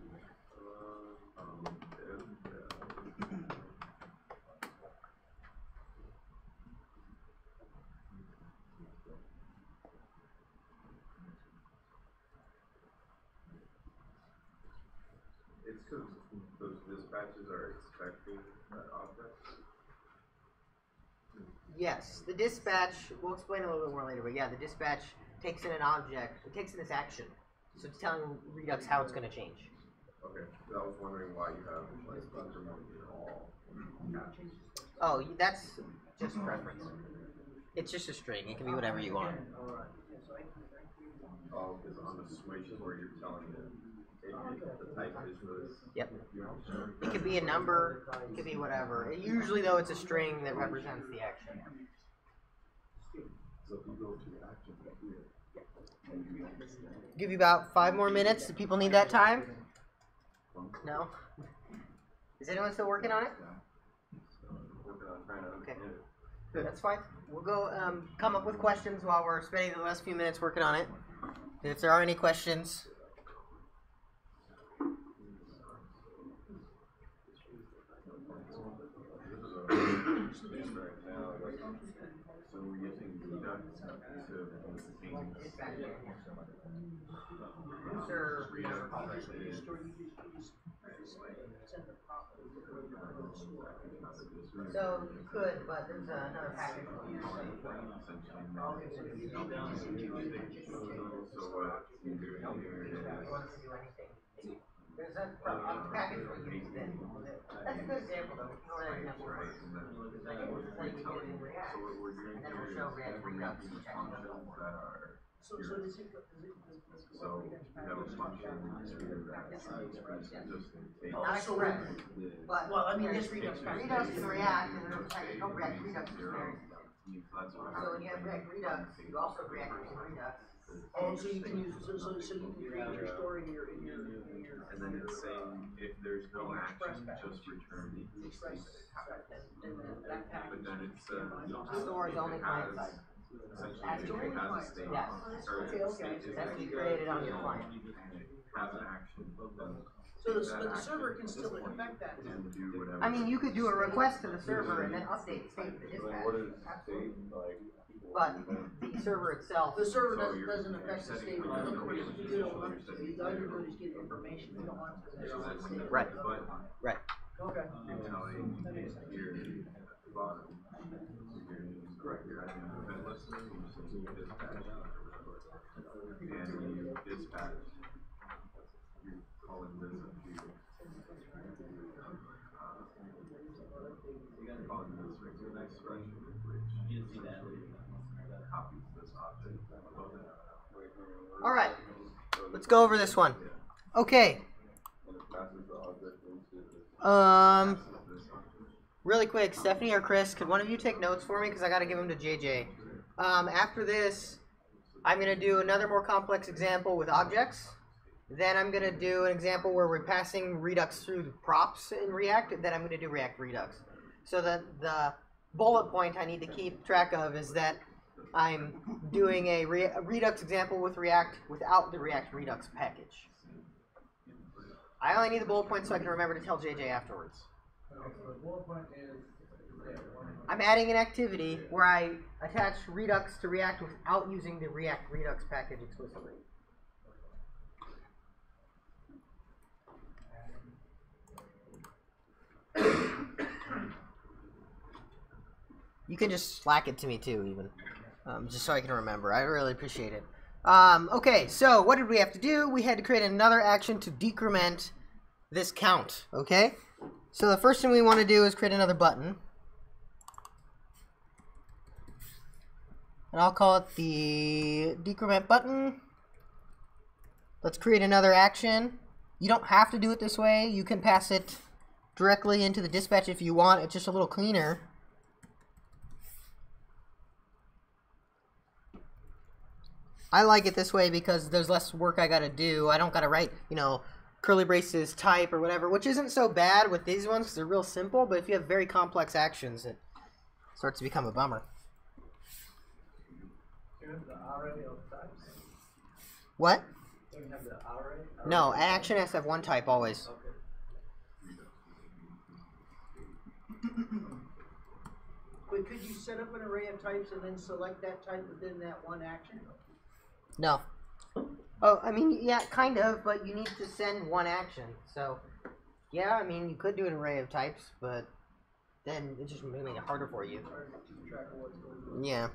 It's because those dispatches are expecting that object. Yes, the dispatch, we'll explain a little bit more later, but yeah, the dispatch takes in an object, it takes in this action. So it's telling Redux how it's going to change. Okay, so I was wondering why you have like increment in all captions. Oh, that's just preference. It's just a string, it can be whatever you want. Oh, because on the switches where you're telling it, the type is this. Yep. It could be a number, it could be whatever. Usually though it's a string that represents the action. So if you go to action here, Give you about 5 more minutes. Do people need that time? No? Is anyone still working on it? Okay. That's fine. We'll go come up with questions while we're spending the last few minutes working on it. If there are any questions. So we're using Redux So you could, but there's another package. There's a package we use then. That's a good example though. And then we'll show React Redux. So does it So we have a function Not express, but well, I mean, this Redux package. Redux and React, and there's a package called React Redux is very. So when you have React Redux, you also React Redux. Oh, so you can use so you can create your story in your and then it's saying if there's no action, just return the state that it happened. But then it's Store is only client side. essentially if it has a state, Yes. state That's what you created on your client. and it has an action, then but the server can still affect that. and do whatever. I mean, you could do a request to the server and then update state to the dispatch. But the server itself. The server doesn't affect the state. Of course, you don't want to. All you're doing is get information. You don't want to. Right. Right. Okay. You're telling here at the bottom, you're correct your event list, you dispatch, and you dispatch, you're calling this a field. You're calling this regular expression, which copies this object above it. All right. Let's go over this one. Okay. Really quick, Stephanie or Chris, could one of you take notes for me? Because I got to give them to JJ. After this, I'm going to do another more complex example with objects. Then I'm going to do an example where we're passing Redux through the props in React. And then I'm going to do React Redux. So the bullet point I need to keep track of is that I'm doing a Redux example with React without the React Redux package. I only need the bullet point so I can remember to tell JJ afterwards. I'm adding an activity where I attach Redux to React without using the React Redux package explicitly. You can just Slack it to me too, even. Just so I can remember. I really appreciate it. Okay, so what did we have to do? We had to create another action to decrement this count, okay? So the first thing we want to do is create another button. And I'll call it the decrement button. Let's create another action. You don't have to do it this way. You can pass it directly into the dispatch if you want. It's just a little cleaner. I like it this way because there's less work I gotta do. I don't gotta write, you know, curly braces, type, or whatever, which isn't so bad with these ones because they're real simple, but if you have very complex actions, it starts to become a bummer. Do you have the array of types? What? Do you have the array? No, an action has to have one type always. But could you set up an array of types and then select that type within that one action? No. Oh, I mean, yeah, kind of, but you need to send one action. So, yeah, I mean, you could do an array of types, but then it's just going to make it harder for you. Yeah.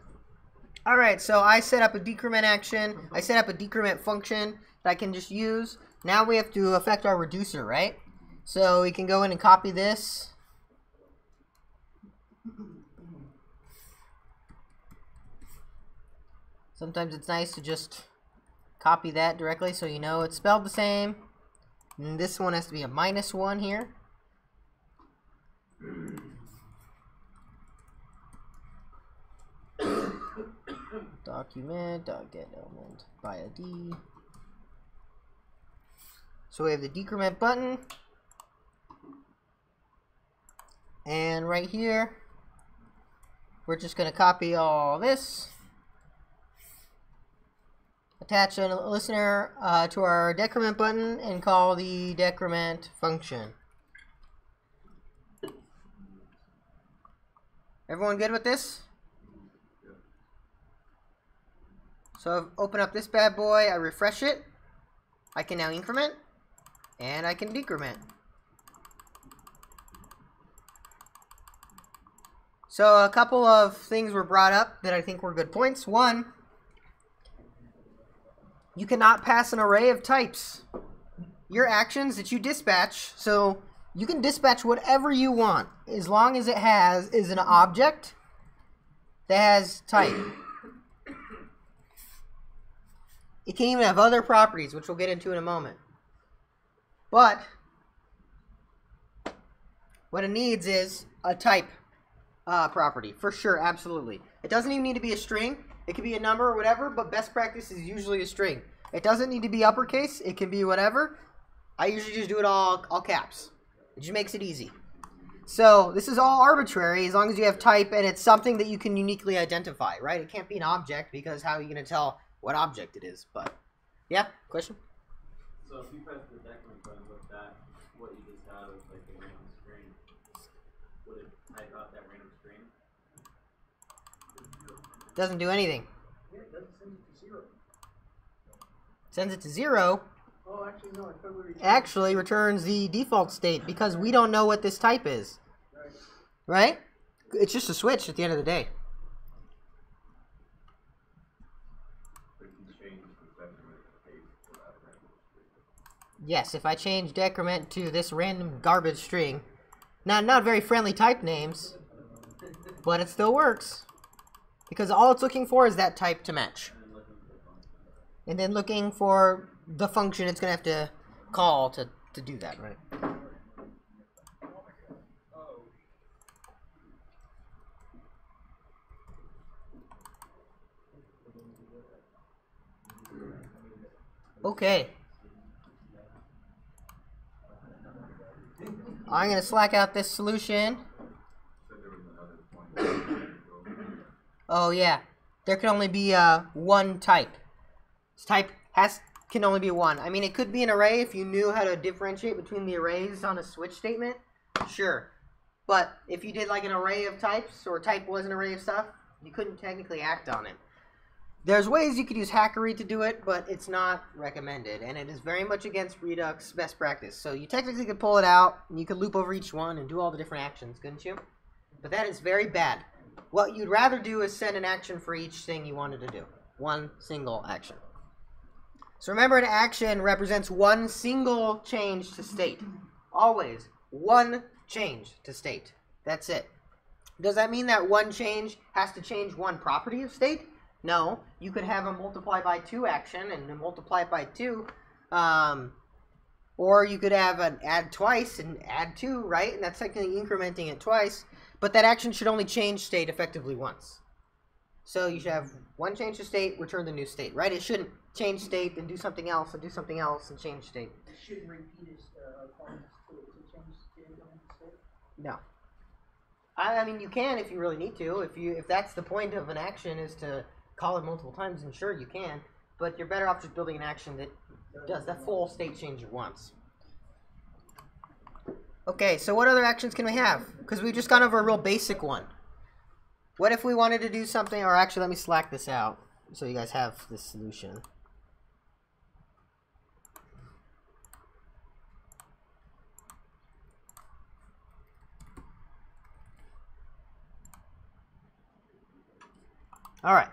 All right, so I set up a decrement action. I set up a decrement function that I can just use. Now we have to affect our reducer, right? So we can go in and copy this. Sometimes it's nice to just copy that directly so you know it's spelled the same. And this one has to be a -1 here. document.getElement by ID. So we have the decrement button. And right here, we're just going to copy all this, attach a listener to our decrement button, and call the decrement function. Everyone good with this? So open up this bad boy, I refresh it, I can now increment, and I can decrement. So a couple of things were brought up that I think were good points. One, you cannot pass an array of types. Your actions that you dispatch, so you can dispatch whatever you want as long as it is an object that has type. It can even have other properties, which we'll get into in a moment. But what it needs is a type property, for sure, absolutely. It doesn't even need to be a string. It can be a number or whatever, but best practice is usually a string. It doesn't need to be uppercase. It can be whatever. I usually just do it all caps. It just makes it easy. So this is all arbitrary as long as you have type and it's something that you can uniquely identify, right? It can't be an object because how are you going to tell what object it is? But yeah, question? So if you press the decrement button with that, what you just got is like a random string, would it type out that random string? Doesn't do anything. Yeah, it doesn't send it to 0. Sends it to 0. Oh, actually, no, it totally Actually returns the default state because we don't know what this type is. Right? It's just a switch at the end of the day. But if you change the decrement case to that random string. Yes, if I change decrement to this random garbage string, not very friendly type names, but it still works. Because all it's looking for is that type to match. And then looking for the function it's going to have to call to do that, right? Okay. I'm going to slack out this solution. Said there was another point. Oh yeah, there can only be one type. This type can only be one. I mean, it could be an array if you knew how to differentiate between the arrays on a switch statement. Sure, but if you did like an array of types, or type was an array of stuff, you couldn't technically act on it. There's ways you could use hackery to do it, but it's not recommended, and it is very much against Redux best practice. So you technically could pull it out, and you could loop over each one and do all the different actions, couldn't you? But that is very bad. What you'd rather do is send an action for each thing you wanted to do. One single action. So remember, an action represents one single change to state. Always one change to state. That's it. Does that mean that one change has to change one property of state? No. You could have a multiply by 2 action and a multiply it by 2. Or you could have an add twice and add 2, right? And that's technically incrementing it twice. But that action should only change state effectively once. So you should have one change to state, return the new state, right? It shouldn't change state and do something else and do something else and change state. It shouldn't repeat its requirements to change the state. No. I mean, you can if you really need to. If that's the point of an action is to call it multiple times, then sure you can. But you're better off just building an action that does that full state change at once. Okay, so what other actions can we have? Because we've just gone over a real basic one. What if we wanted to do something, or actually let me slack this out so you guys have this solution. Alright,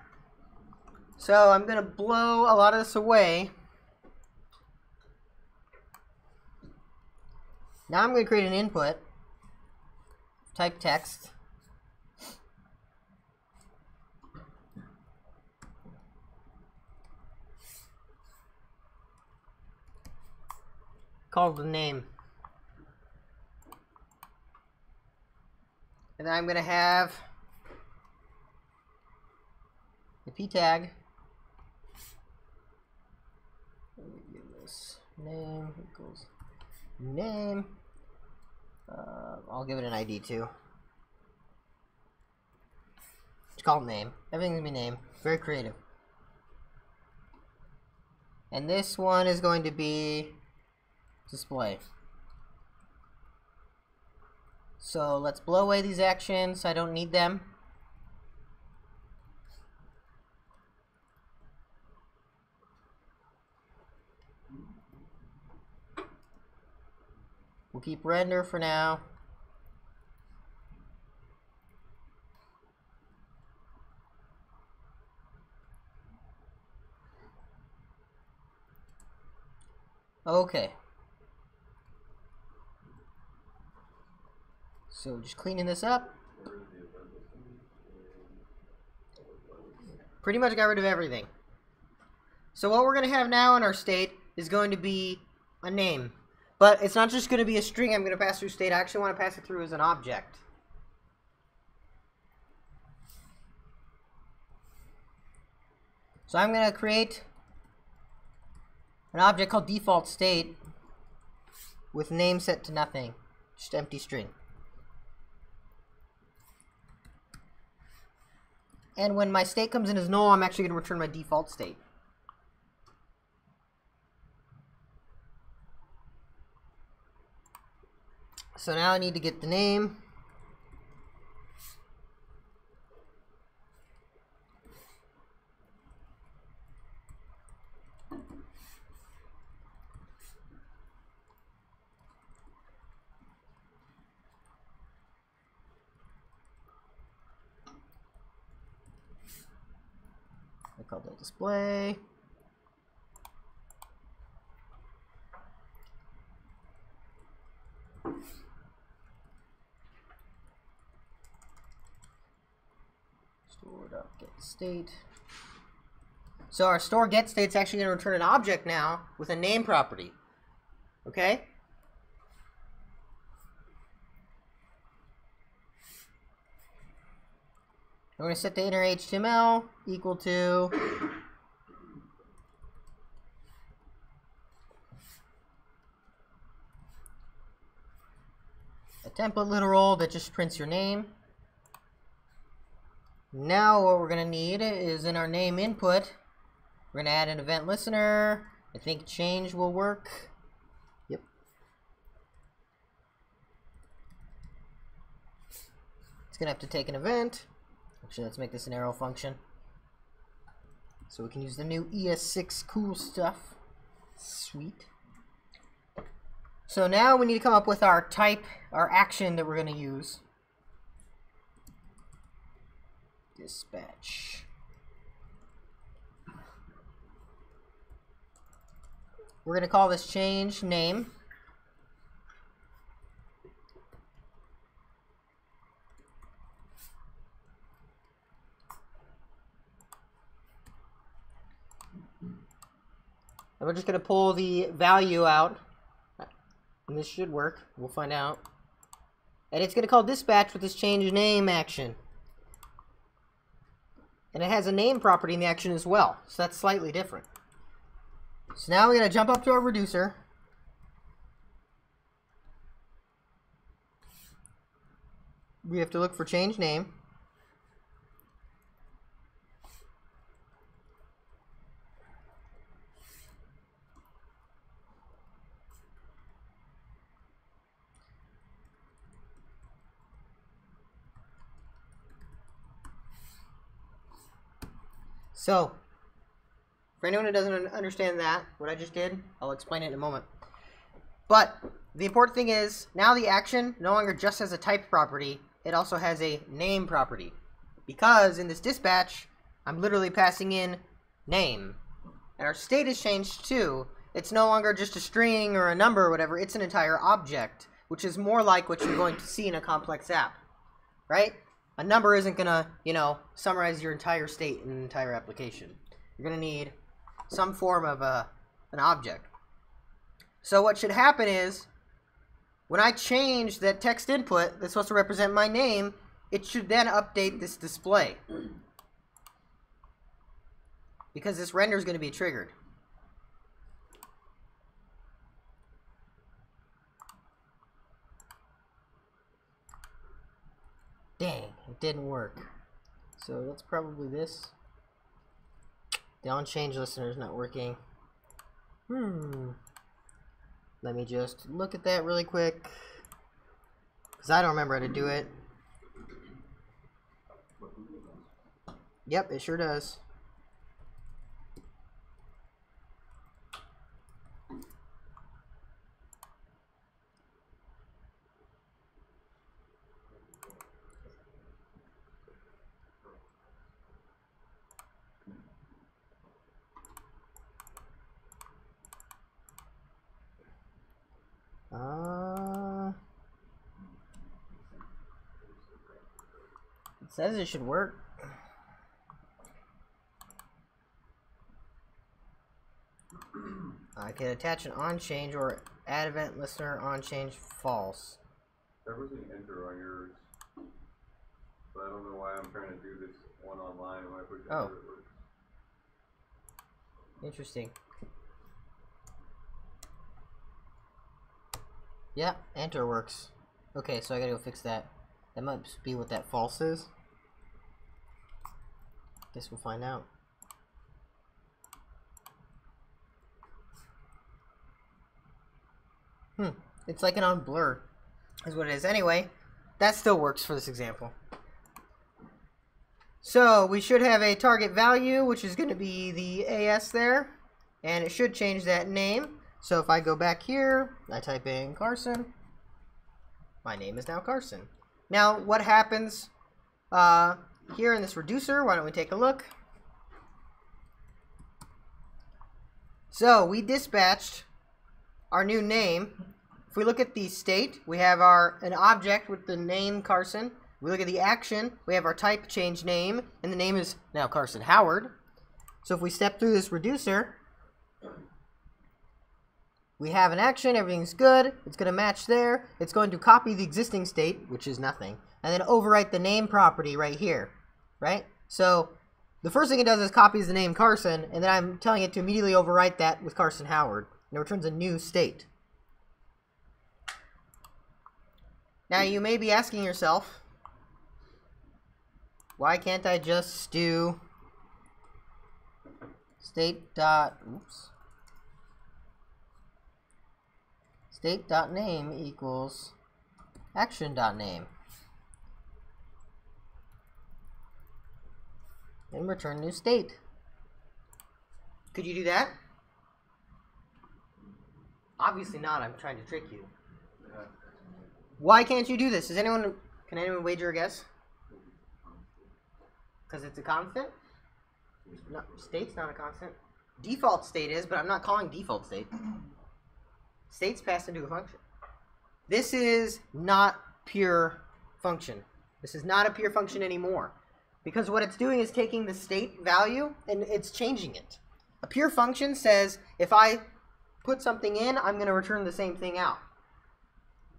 so I'm going to blow a lot of this away. Now I'm going to create an input, type text. Call the name. And then I'm going to have the p tag. Let me give this name equals name. I'll give it an ID too. It's called name. Everything's gonna be name. Very creative. And this one is going to be display. So let's blow away these actions. I don't need them. We'll keep render for now. Okay. So just cleaning this up. Pretty much got rid of everything. So what we're going to have now in our state is going to be a name. But it's not just going to be a string I'm going to pass through state. I actually want to pass it through as an object. So I'm going to create an object called default state with name set to nothing. Just empty string. And when my state comes in as null, I'm actually going to return my default state. So now I need to get the name. I call that display. Store.getState. So our store get state's actually going to return an object now with a name property. Okay? I'm going to set the inner HTML equal to a template literal that just prints your name. Now what we're going to need is in our name input, we're going to add an event listener. I think change will work. Yep. It's going to have to take an event. Actually, let's make this an arrow function. So we can use the new ES6 cool stuff. Sweet. So now we need to come up with our type, our action that we're going to use. Dispatch. We're going to call this change name. And we're just going to pull the value out. And this should work. We'll find out. And it's going to call dispatch with this change name action. And it has a name property in the action as well. So that's slightly different. So now we're going to jump up to our reducer. We have to look for change name. So, for anyone who doesn't understand that, what I just did, I'll explain it in a moment. But the important thing is, now the action no longer just has a type property, it also has a name property. Because in this dispatch, I'm literally passing in name. And our state has changed too. It's no longer just a string or a number or whatever, it's an entire object, which is more like what you're going to see in a complex app, right? A number isn't going to, you know, summarize your entire state in an entire application. You're going to need some form of an object. So what should happen is, when I change that text input that's supposed to represent my name, it should then update this display. because this render is going to be triggered. Dang, it didn't work. So that's probably this. The on-change listener is not working. Let me just look at that really quick, because I don't remember how to do it. Yep, it sure does. It says it should work. I can attach an on-change or add event listener on-change false. There was an enter on yours, but I don't know why I'm trying to do this one online. Why would Oh. it work? Interesting. Yeah, enter works. Okay, so I gotta go fix that. That must be what that false is. Guess we'll find out. It's like an on blur is what it is. Anyway, that still works for this example. So we should have a target value, which is going to be the AS there, and it should change that name. So if I go back here, I type in Carson, my name is now Carson. Now what happens here in this reducer? Why don't we take a look? So we dispatched our new name. If we look at the state, we have an object with the name Carson. We look at the action, we have our type change name, and the name is now Carson Howard. So if we step through this reducer, we have an action, everything's good, it's going to match there, it's going to copy the existing state, which is nothing, and then overwrite the name property right here, right? So the first thing it does is copies the name Carson, and then I'm telling it to immediately overwrite that with Carson Howard, and it returns a new state. Now you may be asking yourself, why can't I just do state.name equals action.name and return new state? Could you do that? Obviously not. I'm trying to trick you. Why can't you do this? Can anyone wager a guess? Because it's a constant? No, state's not a constant. Default state is, but I'm not calling default state. State's passed into a function. This is not pure function. This is not a pure function anymore. Because what it's doing is taking the state value and it's changing it. A pure function says, if I put something in, I'm going to return the same thing out.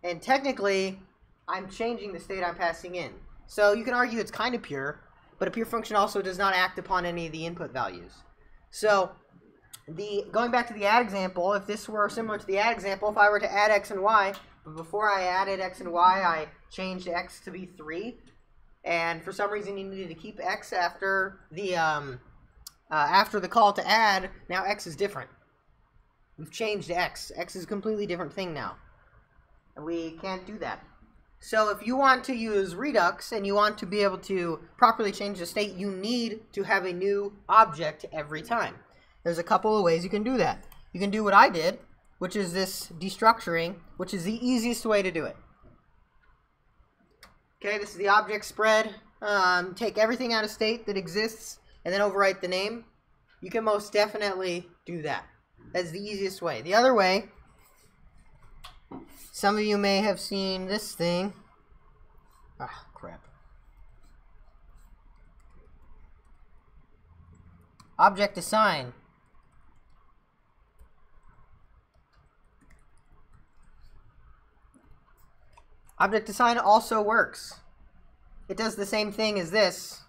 And technically, I'm changing the state I'm passing in. So you can argue it's kind of pure, but a pure function also does not act upon any of the input values. So going back to the add example, if this were similar to the add example, if I were to add x and y, but before I added x and y, I changed x to be 3, and for some reason you needed to keep x after the call to add, now x is different. We've changed x. X is a completely different thing now. And we can't do that. So if you want to use Redux and you want to be able to properly change the state, you need to have a new object every time. There's a couple of ways you can do that. You can do what I did, which is this destructuring, which is the easiest way to do it. Okay, this is the object spread. Take everything out of state that exists and then overwrite the name. You can most definitely do that. That's the easiest way. The other way, some of you may have seen this thing. Ah, crap. Object assign. Object assign also works. It does the same thing as this.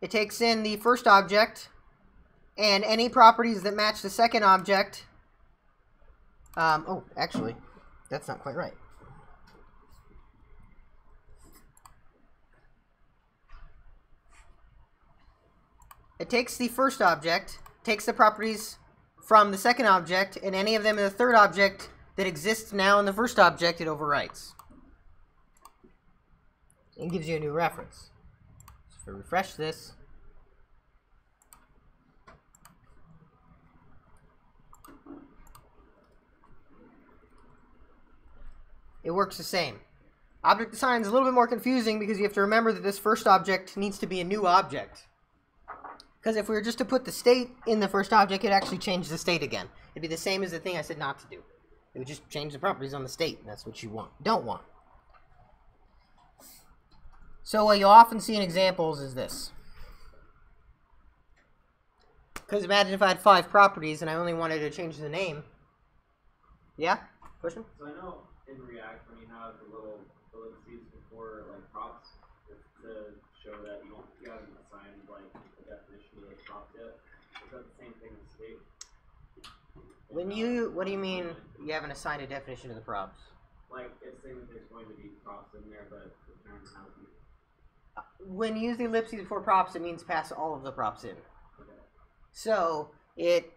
It takes in the first object And any properties that match the second object. Oh, actually, that's not quite right. It takes the first object, takes the properties from the second object, and any of them in the third object that exists now in the first object, it overwrites. And gives you a new reference. So if I refresh this, it works the same. Object assign is a little bit more confusing because you have to remember that this first object needs to be a new object. Because if we were just to put the state in the first object, it'd actually change the state again. It'd be the same as the thing I said not to do. It would just change the properties on the state, and that's what you don't want. So what you'll often see in examples is this. Because imagine if I had 5 properties and I only wanted to change the name. Yeah? Question? So I know in React when you have the little ellipses before like props, it's to show that you haven't assigned like the definition of the props yet. Is that the same thing as state? What do you mean you haven't assigned a definition of the props? Like it's saying that there's going to be props in there, but the parent has to. When you use the ellipses before props, it means pass all of the props in. Okay. So it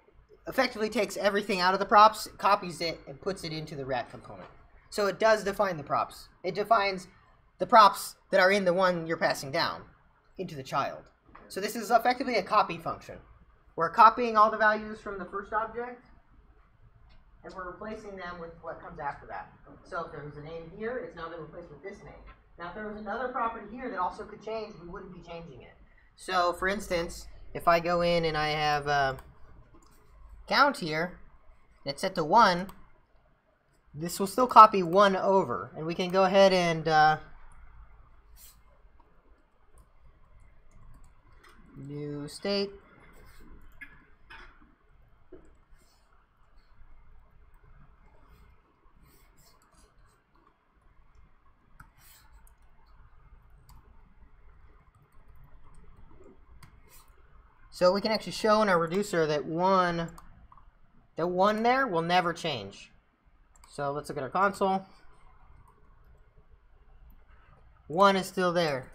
effectively takes everything out of the props, copies it, and puts it into the rat component. So it does define the props. It defines the props that are in the one you're passing down into the child. So this is effectively a copy function. We're copying all the values from the first object, and we're replacing them with what comes after that. So if there was a name here, it's now been replaced with this name. Now if there was another property here that also could change, we wouldn't be changing it. So for instance, if I go in and I have count here, and it's set to 1, this will still copy 1 over. And we can go ahead and new state. So we can actually show in our reducer that one there will never change. So let's look at our console. 1 is still there.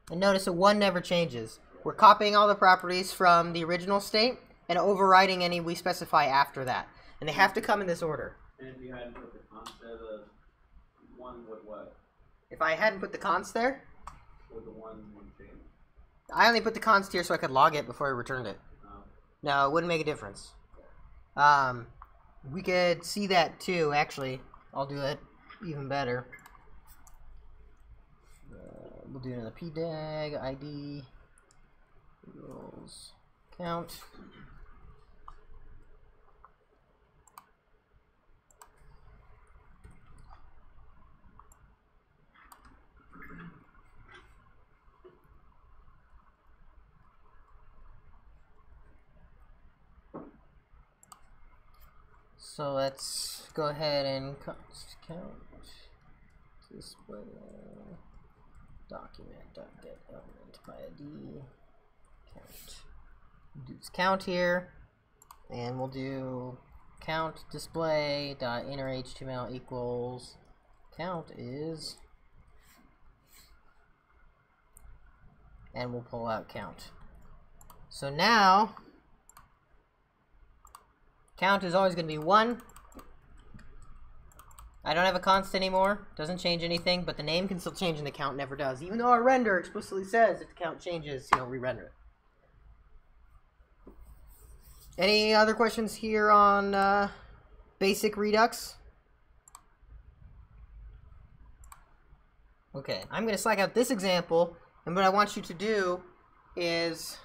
And notice that 1 never changes. We're copying all the properties from the original state and overriding any we specify after that. And they have to come in this order. And if you hadn't put the const there, the 1 would what? If I hadn't put the const there, Would the 1 change? I only put the const here so I could log it before I returned it. No, it wouldn't make a difference. We could see that too, actually. I'll do it even better. We'll do another pdag, id, equals count. So let's go ahead and count display document.get element by id count. Do this count here, and we'll do count display dot inner HTML equals count is, and we'll pull out count. So now count is always going to be 1. I don't have a const anymore. Doesn't change anything, but the name can still change and the count never does. Even though our render explicitly says if the count changes, re-render it. Any other questions here on basic Redux? Okay, I'm going to slack out this example, and what I want you to do is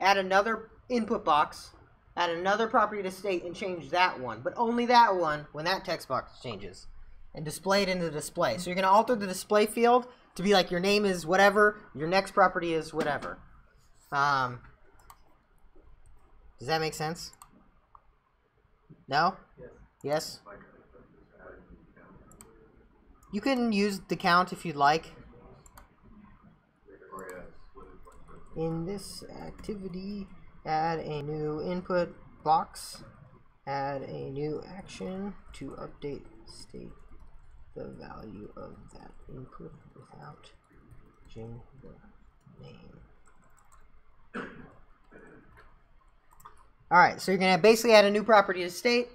add another input box, add another property to state, and change that one, but only that one when that text box changes, and display it in the display. So you're going to alter the display field to be like your name is whatever, your next property is whatever. Does that make sense? No? Yes? You can use the count if you'd like. in this activity, add a new input box, add a new action to update state the value of that input without changing the name. Alright, so you're going to basically add a new property to state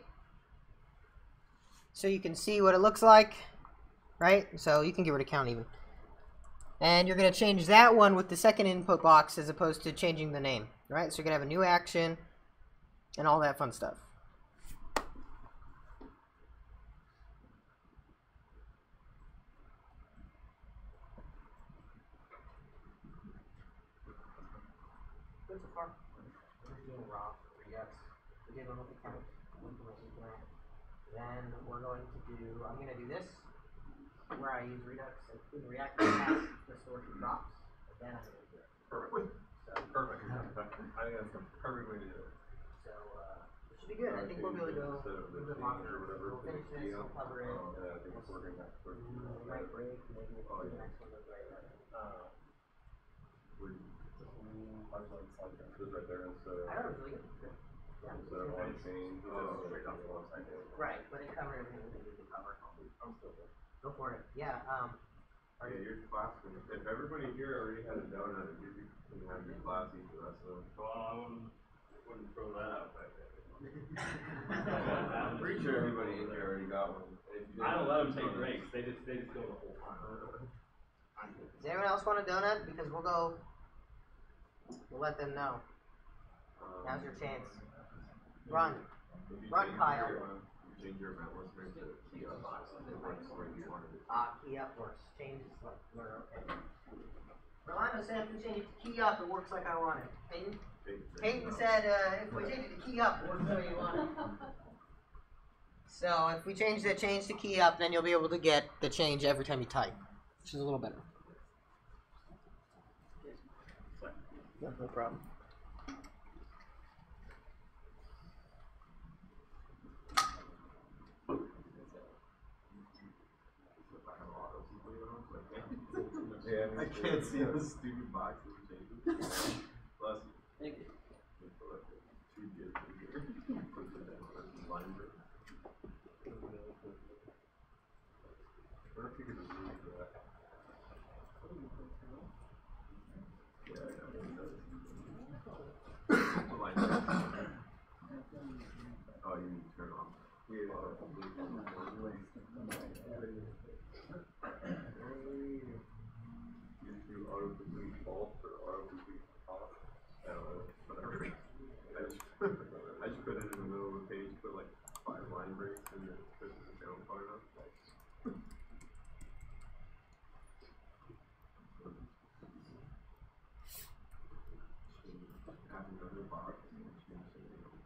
so you can see what it looks like, right? So you can get rid of count even. And you're going to change that one with the second input box as opposed to changing the name, right? So you're going to have a new action and all that fun stuff. Good so far. We're just doing raw redux. We did one with the count. Then we're going to do, I'm going to do this, where I use Redux in React to pass the source drops, and then I'm going to do it. Perfect. So, Perfect. I think that's the perfect way to do it. so it should be good. I think we'll be able to go a little bit longer. We'll finish this, we'll cover it. Yeah, I think it's working out. We might break, maybe we'll do the next one. Just right there instead I don't know, really good. Yeah. of on change. Straight off the website. Right, but it covered everything we needed to cover. I'm still there. Go for it. Yeah, Yeah, your class, if everybody here already had a donut, you can have your class eat the rest of them. Well, I wouldn't throw that out back there. I'm pretty sure everybody in here already got one. If you I don't let them take didn't, breaks, they just go the whole time. does anyone else want a donut? Because we'll let them know. Now's your chance. Run. if you Run, change Kyle. you change your event listener to key up box, it works where you wanted it. Key up works. Change is like, okay. Rolando said if we change it to key up, it works like I want it. Peyton? Peyton said if we change it to key up, it works the way you want it. So if we change the change to key up, then you'll be able to get the change every time you type, which is a little better. Yeah, no problem. Yeah, I can't see those stupid boxes changes. Plus, Thank you. too good. Put it down, line break. What if you could just move that? Yeah, line break. Oh, you need to turn off. You do auto-complete false or auto-complete off. I don't know, whatever. I just put it in the middle of the page, put like 5 line breaks and then put it down far enough. Add another box and change something else.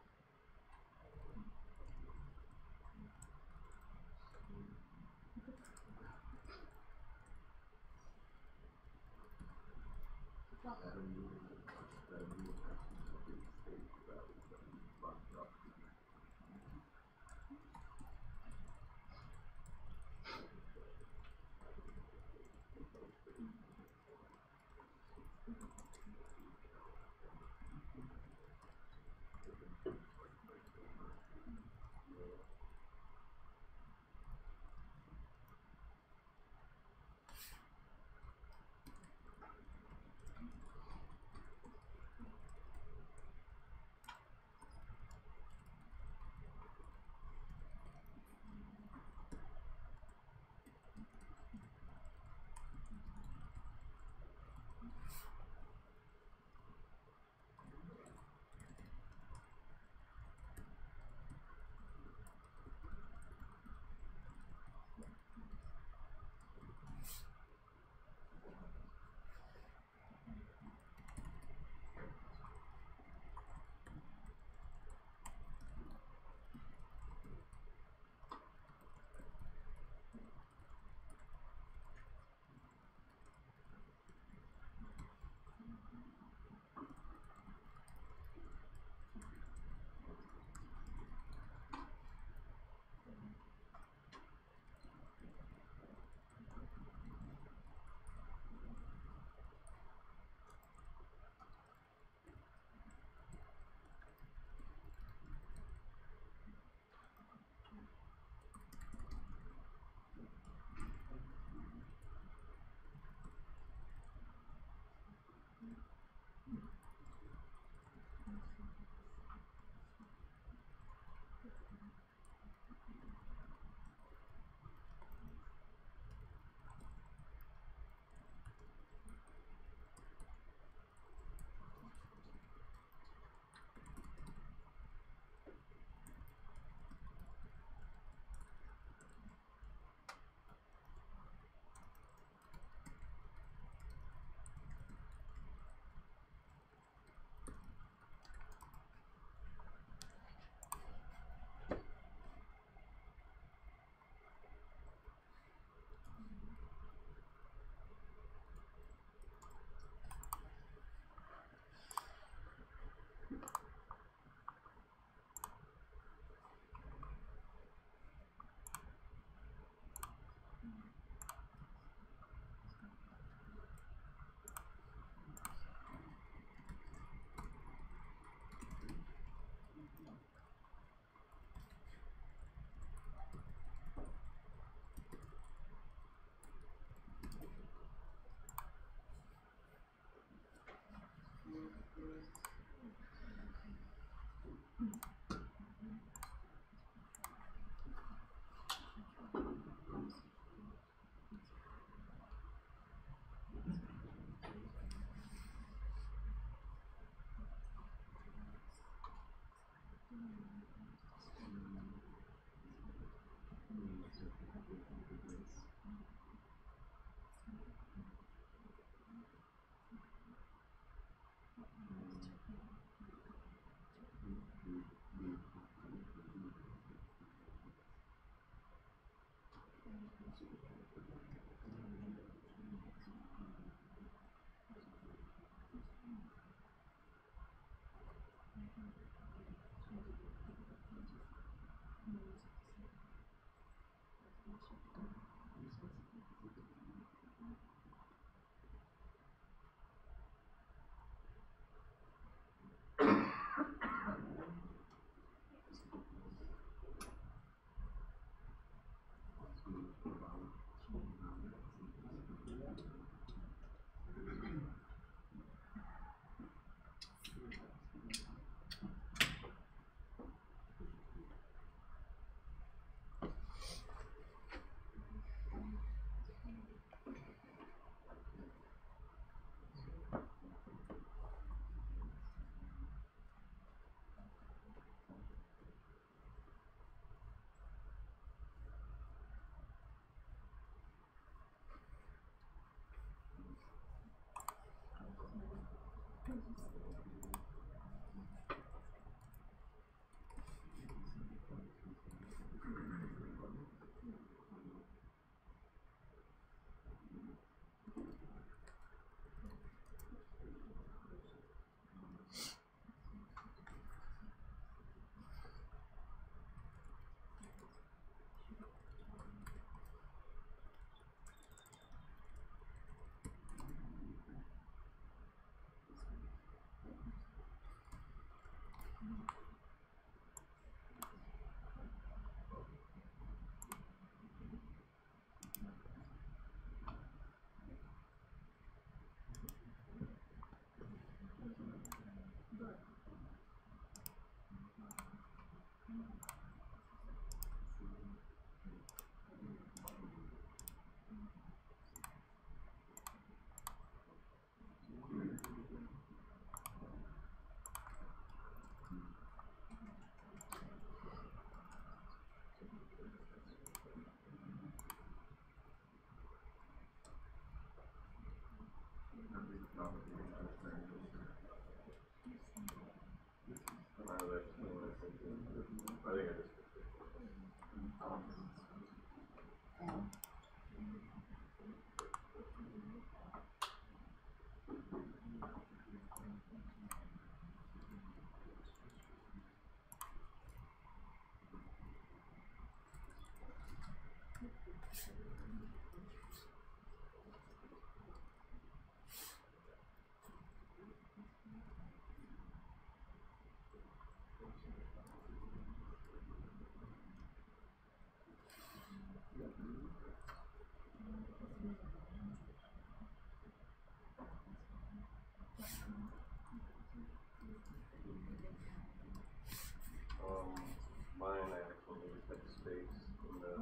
Mine, I actually just had space in the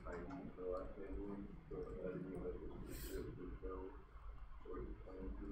ID for the last name, so I knew that it was no sort of plan to.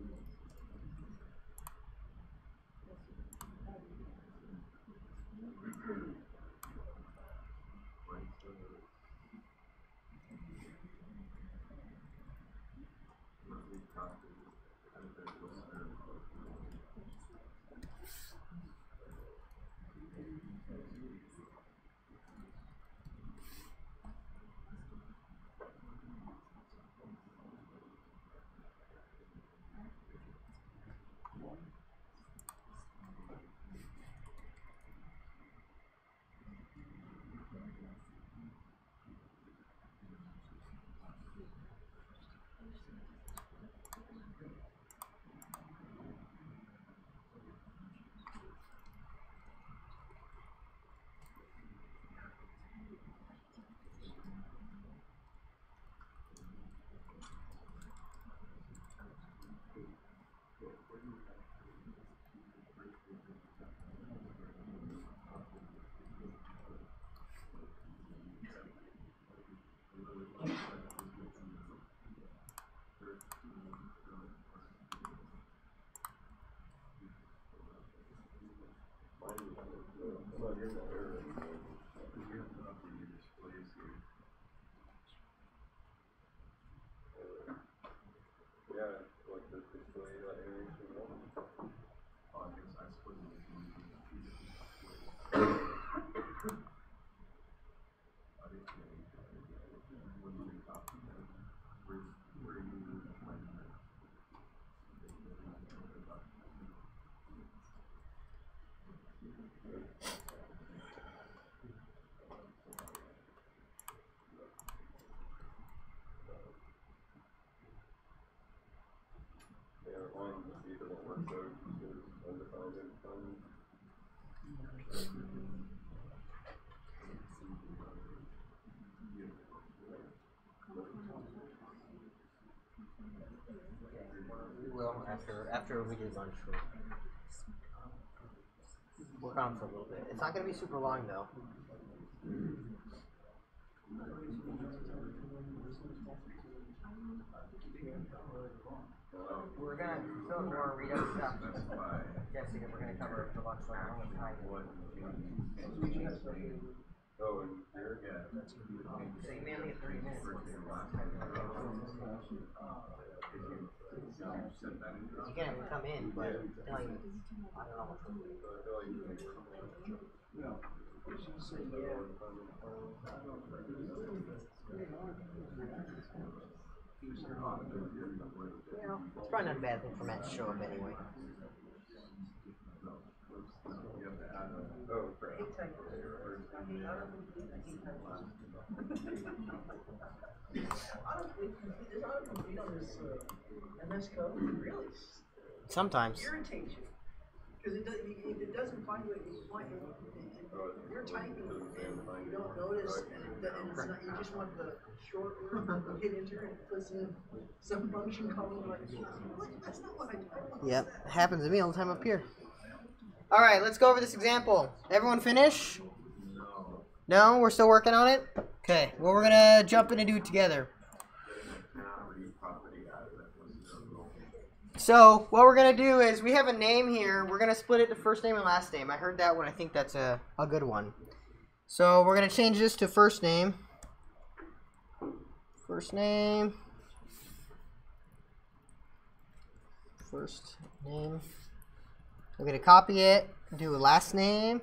Yeah, like the display that animation. Oh, I guess I split it into two different displays. I think when you copy that, where you like We will after we do lunch. We'll work on it for a little bit. It's not gonna be super long though. We're gonna fill more Redux stuff. Jessica, we're gonna cover it for lunch so I don't have time. Oh, and here, yeah. So you may only get 30 minutes. You can come in, but I don't know. Yeah, it's probably not a bad thing for Matt to show up anyway. Oh, crap. MS code really Sometimes. irritates you because if it doesn't find what you want, if you're typing and you don't notice, and it's not, you just want the short word, you hit enter and it puts in some function calling like, what? That's not what I typed. Yep, it happens to me all the time up here. All right, let's go over this example. Everyone finish? No, we're still working on it? Okay, well, we're gonna jump in and do it together. So what we're gonna do is we have a name here. We're gonna split it to first name and last name. I heard that one. I think that's a good one. So we're gonna change this to first name. First name. First name. We're gonna copy it. Do a last name.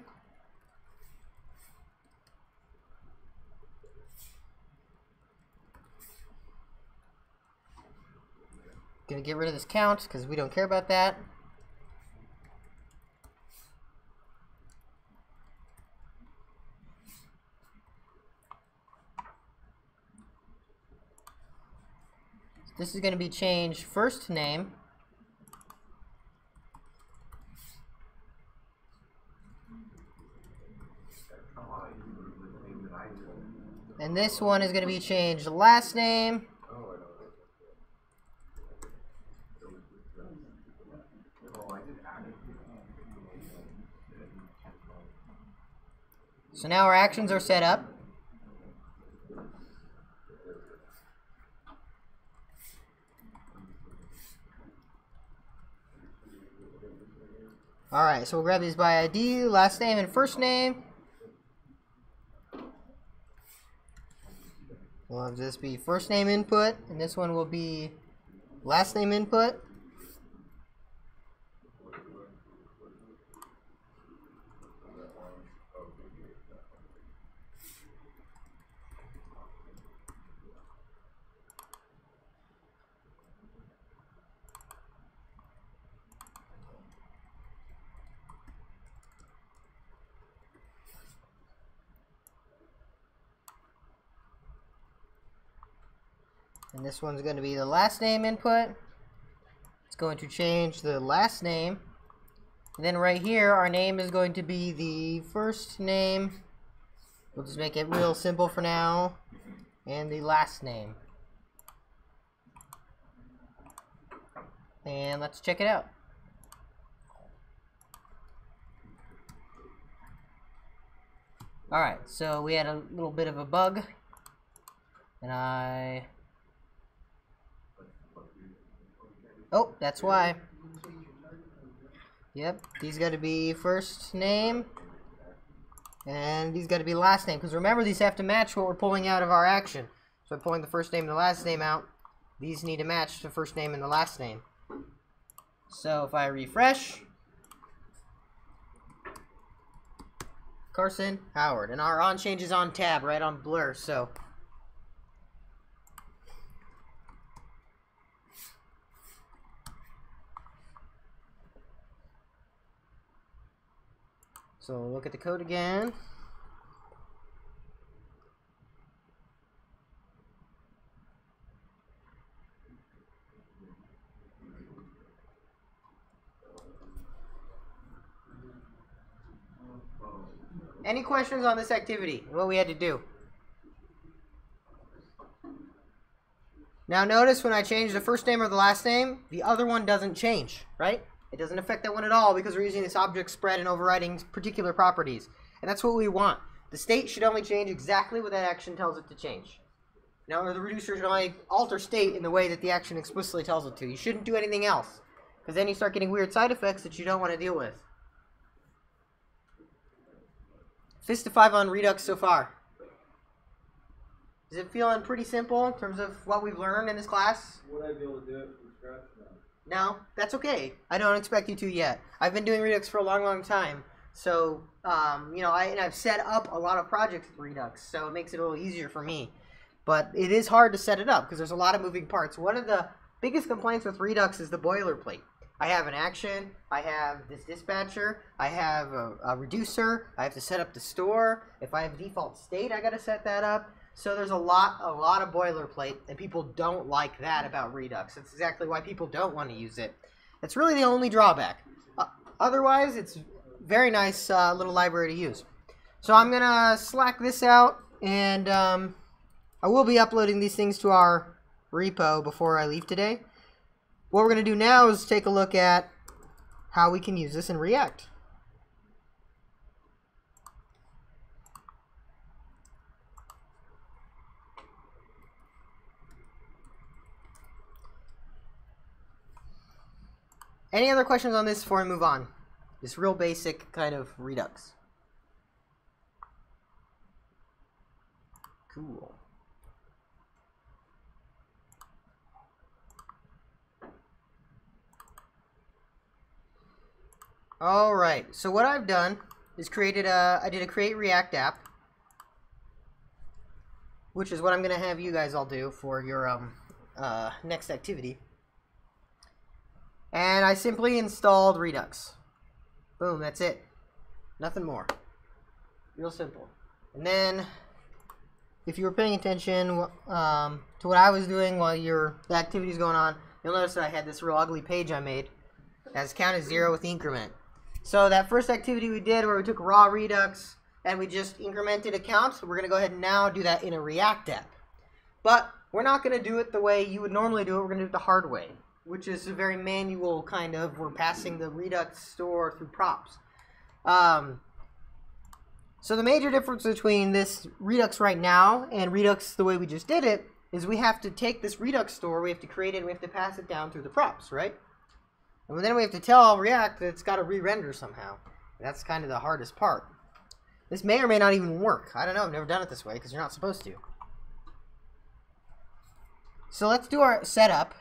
Gonna get rid of this count because we don't care about that. This is gonna be changed first name. And this one is gonna be changed last name. So now our actions are set up. Alright, so we'll grab these by ID, last name and first name. We'll have this be first name input, and this one will be last name input. And this one's going to be the last name input. It's going to change the last name. And then right here, our name is going to be the first name. We'll just make it real simple for now. And the last name. And let's check it out. Alright, so we had a little bit of a bug. And oh, that's why. Yep, these got to be first name. And these got to be last name. Because remember, these have to match what we're pulling out of our action. So I'm pulling the first name and the last name out. These need to match the first name and the last name. So if I refresh, Carson Howard. And our on change is on tab, right on blur. So look at the code again. Any questions on this activity? What we had to do? Now notice when I change the first name or the last name, the other one doesn't change, right? It doesn't affect that one at all because we're using this object spread and overriding particular properties. And that's what we want. The state should only change exactly what that action tells it to change. Now, or the reducer should only alter state in the way that the action explicitly tells it to. You shouldn't do anything else, because then you start getting weird side effects that you don't want to deal with. Fist of 5 on Redux so far. Is it feeling pretty simple in terms of what we've learned in this class? Would I be able to do it from scratch now? No, that's okay. I don't expect you to yet. I've been doing Redux for a long, long time. So, you know, I've set up a lot of projects with Redux, so it makes it a little easier for me. But it is hard to set it up because there's a lot of moving parts. One of the biggest complaints with Redux is the boilerplate. I have an action, I have this dispatcher, I have a reducer, I have to set up the store. If I have default state, I got to set that up. So there's a lot of boilerplate, and people don't like that about Redux. That's exactly why people don't want to use it. That's really the only drawback. Otherwise, it's very nice little library to use. So I'm going to slack this out, and I will be uploading these things to our repo before I leave today. What we're going to do now is take a look at how we can use this in React. Any other questions on this before I move on? This real basic kind of Redux. Cool. All right. So what I've done is I did a create React app, which is what I'm going to have you guys all do for your next activity. And I simply installed Redux. Boom, that's it. Nothing more. Real simple. And then, if you were paying attention to what I was doing while the activity's going on, you'll notice that I had this real ugly page I made as count as 0 with increment. So that first activity we did where we took raw Redux and we just incremented a count, so we're going to go ahead and now do that in a React app. But we're not going to do it the way you would normally do it. We're going to do it the hard way, which is a very manual kind of, we're passing the Redux store through props. So the major difference between this Redux right now and Redux the way we just did it is we have to take this Redux store, we have to create it, and we have to pass it down through the props, right? And then we have to tell React that it's got to re-render somehow. That's kind of the hardest part. This may or may not even work. I don't know, I've never done it this way because you're not supposed to. So let's do our setup.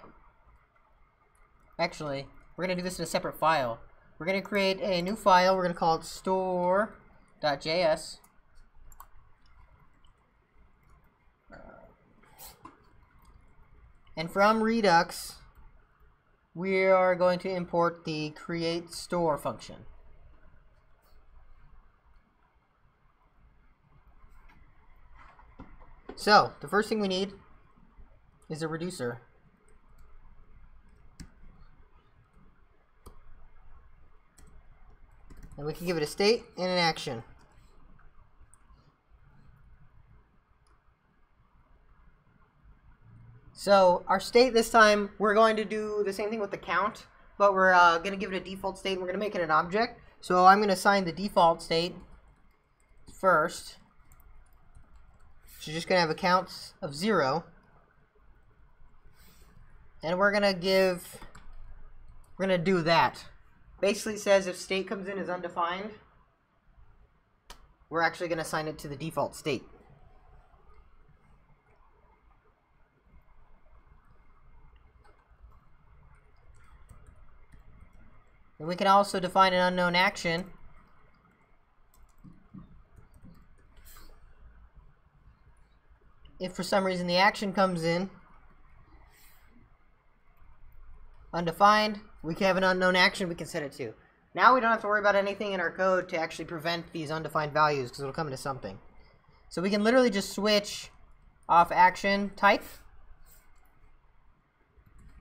Actually, we're going to do this in a separate file. We're going to create a new file. We're going to call it store.js. And from Redux, we are going to import the create store function. So, the first thing we need is a reducer. And we can give it a state and an action. So our state this time, we're going to do the same thing with the count, but we're going to give it a default state and we're going to make it an object. So I'm going to assign the default state first. So just going to have a count of 0. And we're going to do that. Basically says if state comes in as undefined, we're actually going to assign it to the default state. And we can also define an unknown action. If for some reason the action comes in undefined, we can have an unknown action we can set it to. Now we don't have to worry about anything in our code to actually prevent these undefined values because it'll come into something. So we can literally just switch off action type,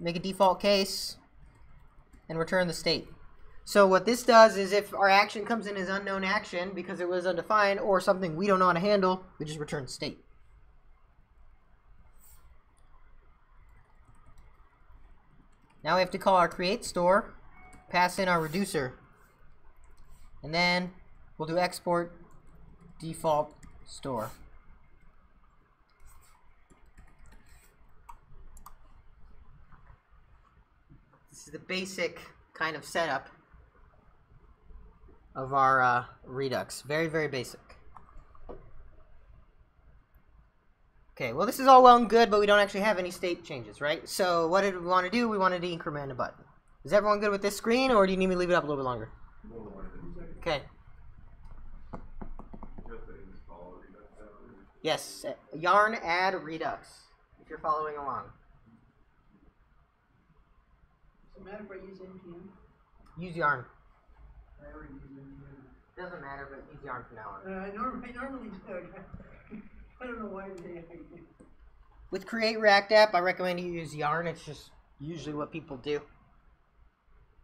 make a default case, and return the state. So what this does is if our action comes in as unknown action because it was undefined or something we don't know how to handle, we just return state. Now we have to call our create store, pass in our reducer, and then we'll do export default store. This is the basic kind of setup of our Redux. Very, very basic. Okay, well this is all well and good, but we don't actually have any state changes, right? So what did we want to do? We wanted to increment a button. Is everyone good with this screen, or do you need me to leave it up a little bit longer? Okay. Yes, yarn add Redux, if you're following along. Does it matter if I use NPM? Use yarn. I already use NPM. Doesn't matter, but use yarn from now on. I normally do. I don't know why today I do. With Create React App, I recommend you use yarn. It's just usually what people do.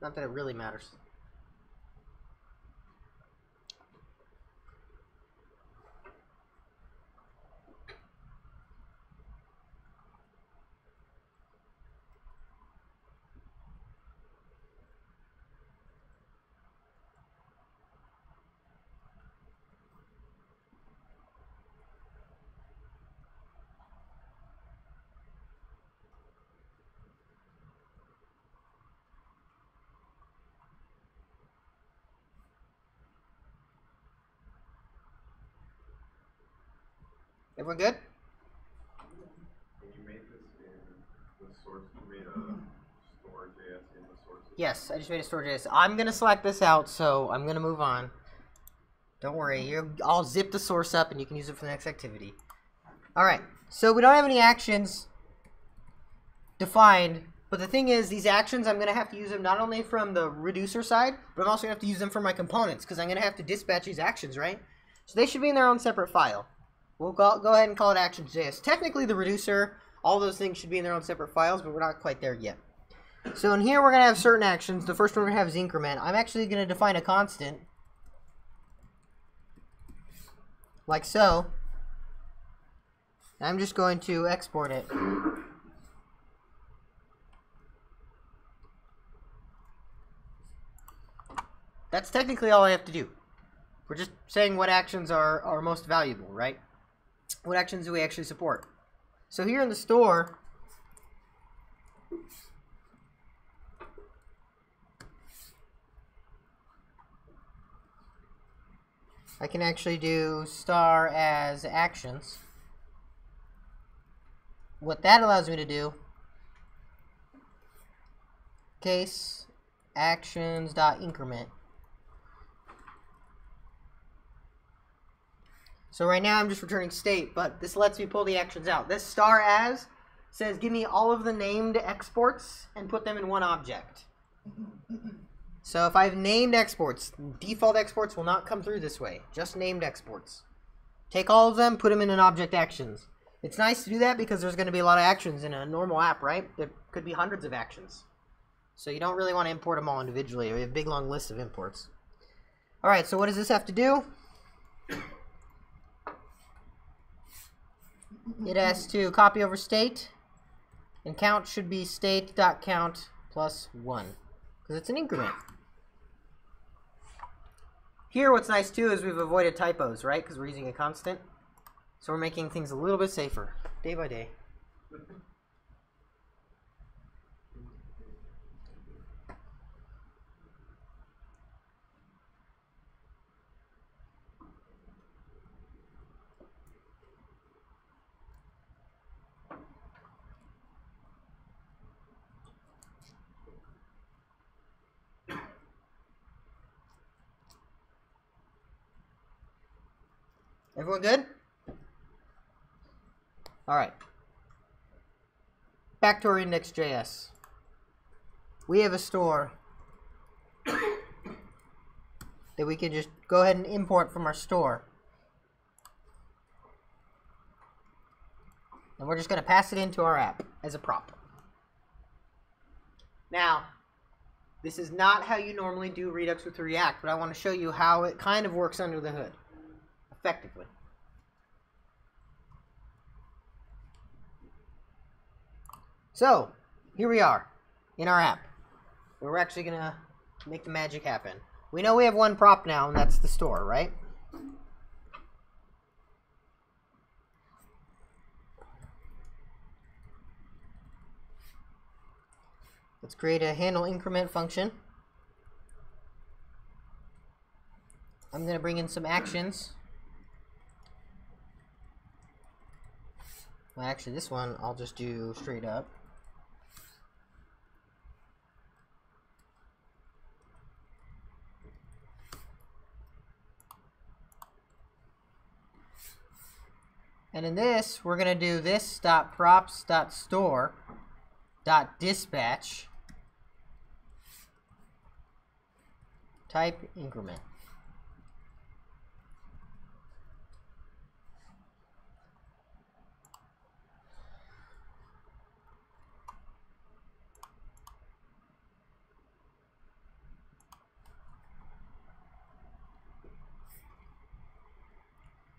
Not that it really matters. Everyone good? You made this in the source, you made a store.js in the source. Yes, I just made a store.js. I'm going to select this out, so I'm going to move on. Don't worry, I'll zip the source up and you can use it for the next activity. Alright, so we don't have any actions defined, but the thing is, these actions, I'm going to have to use them not only from the reducer side, but I'm also going to have to use them for my components, because I'm going to have to dispatch these actions, right? So they should be in their own separate file. We'll go ahead and call it actions.js. Technically, the reducer, all those things should be in their own separate files, but we're not quite there yet. So in here, we're going to have certain actions. The first one we're going to have is increment. I'm actually going to define a constant, like so. I'm just going to export it. That's technically all I have to do. We're just saying what actions are most valuable, right? What actions do we actually support? So here in the store, I can actually do star as actions. What that allows me to do, case actions.increment. So right now I'm just returning state, but this lets me pull the actions out. This star as says give me all of the named exports and put them in one object. So if I've named exports, default exports will not come through this way, just named exports. Take all of them, put them in an object actions. It's nice to do that because there's going to be a lot of actions in a normal app, right? There could be hundreds of actions. So you don't really want to import them all individually. We have a big long list of imports. Alright, so what does this have to do? It has to copy over state, and count should be state.count plus 1, because it's an increment. Here what's nice too is we've avoided typos, right, because we're using a constant. So we're making things a little bit safer, day by day. Everyone good? Alright. Back to our index.js. We have a store that we can just go ahead and import from our store. And we're just going to pass it into our app as a prop. Now, This is not how you normally do Redux with React, but I want to show you how it kind of works under the hood, effectively. So, here we are, in our app, where we're actually going to make the magic happen. We know we have one prop now, and that's the store, right? Let's create a handle increment function. I'm going to bring in some actions. Well, actually, this one I'll just do straight up. And in this, we're going to do this.props.store.dispatch type increment.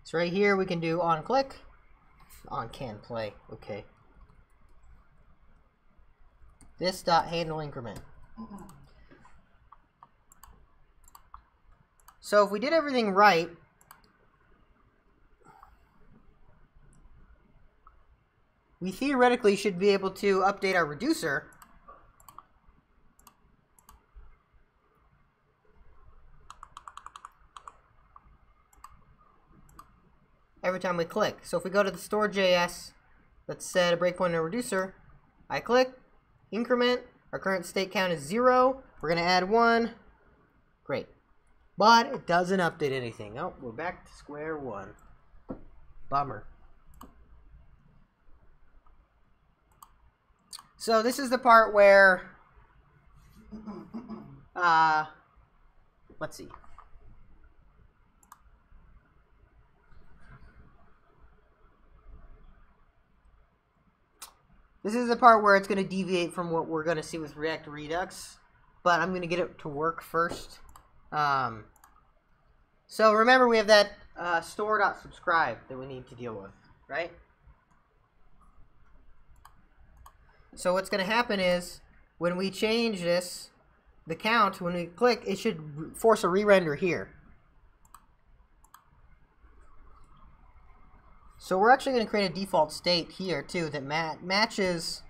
So right here we can do on click, on can play, okay. This dot handle increment. So if we did everything right, we theoretically should be able to update our reducer every time we click. So if we go to the store.js, let's set a breakpoint and a reducer. I click, increment, our current state count is 0. We're going to add 1. Great. But it doesn't update anything. Oh, we're back to square one. Bummer. So this is the part where, let's see. This is the part where it's going to deviate from what we're going to see with React Redux, but I'm going to get it to work first. So remember, we have that store.subscribe that we need to deal with, right? So what's going to happen is when we change this, the count, when we click, it should force a re-render here. So we're actually going to create a default state here too that matches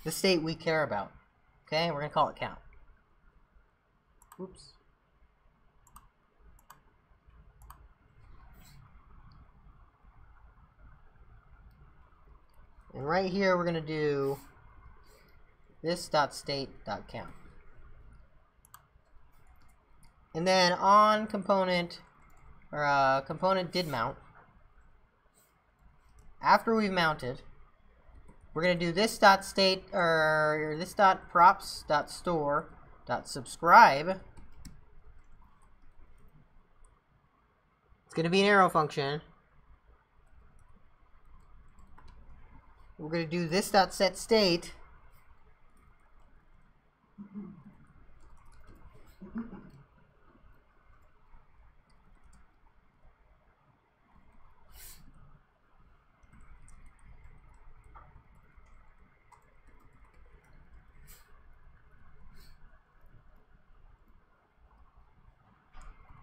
the state we care about. Okay, we're going to call it count. Oops. And right here we're going to do this.state.count. And then on component, or component did mount, after we've mounted, we're going to do this.state, or this.props.store.subscribe. It's going to be an arrow function. We're going to do this.setState.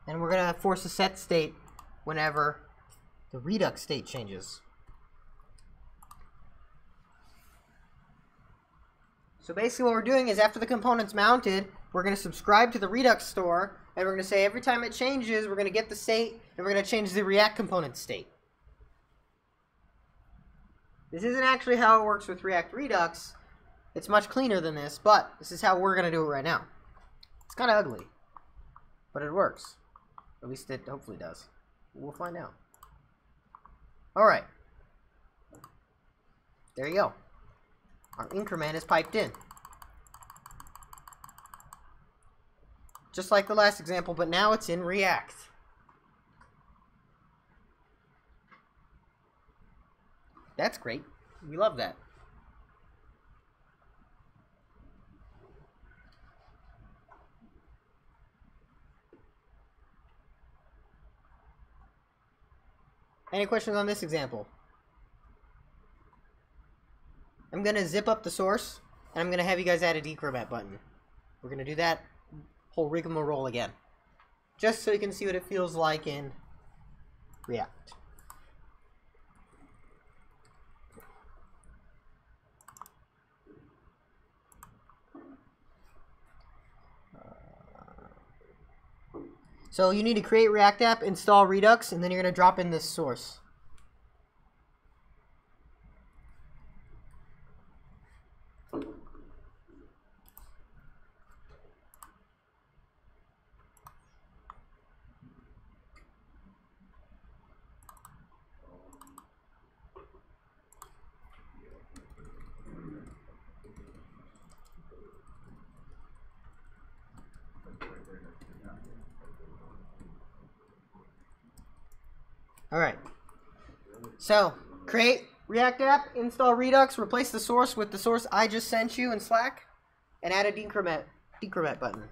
And we're going to force a set state whenever the Redux state changes. So basically what we're doing is after the component's mounted, we're going to subscribe to the Redux store, and we're going to say every time it changes, we're going to get the state, and we're going to change the React component state. This isn't actually how it works with React Redux. It's much cleaner than this, but this is how we're going to do it right now. It's kind of ugly, but it works. At least it hopefully does. We'll find out. Alright. There you go. Our increment is piped in. Just like the last example, but now it's in React. That's great. We love that. Any questions on this example? I'm going to zip up the source, and I'm going to have you guys add a decrement button. We're going to do that whole rigmarole again, just so you can see what it feels like in React. So you need to create React app, install Redux, and then you're going to drop in this source. All right. So create React app, install Redux, replace the source with the source I just sent you in Slack, and add a decrement button.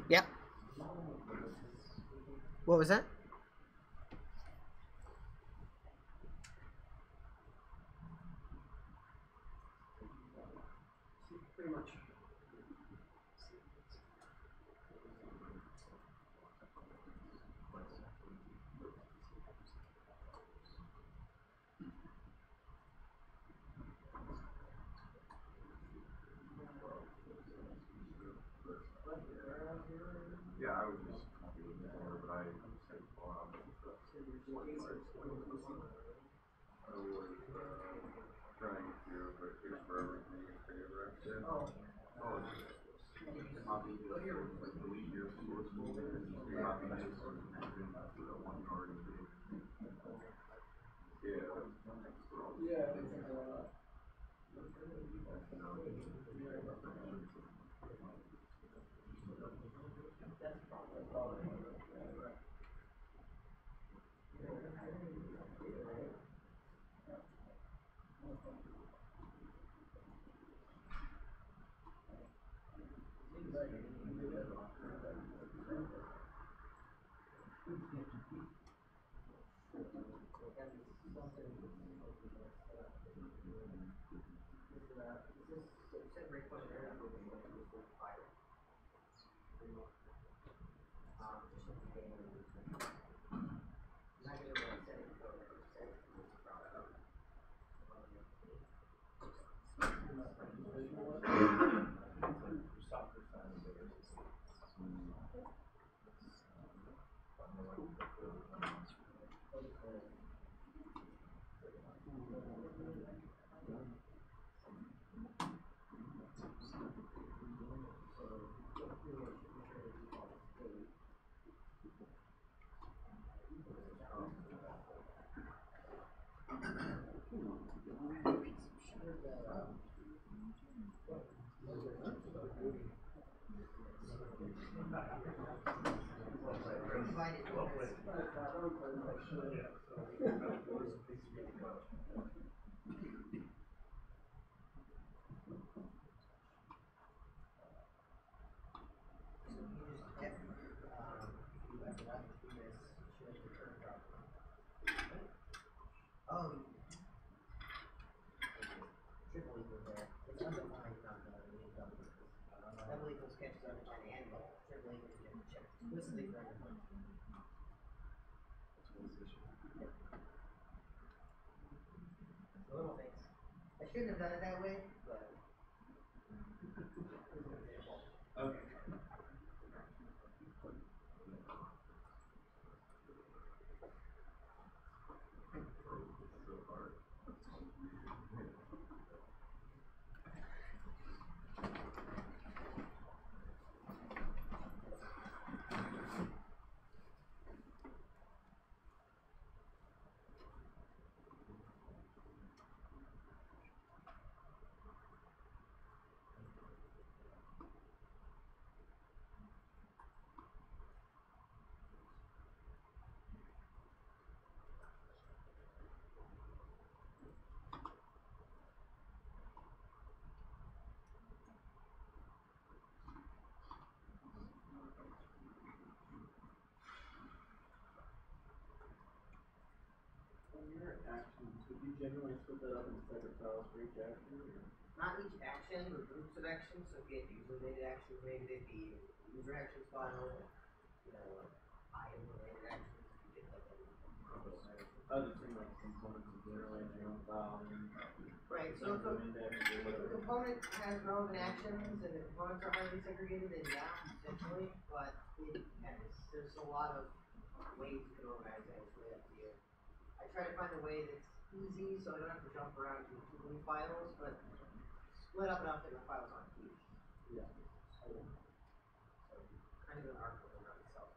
Yep. What was that? Pretty much. Yeah, I was just doing more, but I said, wow, I was trying to fix for everything in favor. Oh, copy this, like delete your source folder and just copy this source folder into the one you already did. Yeah. Oh, triple equals there. It's undefined, not the double equals. Double equals catches undefined and null. Triple equals just check explicitly for undefined. Little things. I shouldn't have done it that way, but. Okay. actions, would you generally split that up into separate files for each action? Not each action, but groups of actions. So if you had user-related actions, maybe they'd be user actions file, you know, item-related actions. You get like I was just thinking like components in general in their own file. right. So if a component has relevant actions and the components are highly segregated, then yeah, essentially. But it depends. There's a lot of ways you can organize it. It's really up to you. I try to find a way that's easy so I don't have to jump around to too many files, but split up enough that the files aren't huge. Yeah. So, kind of an art form around itself.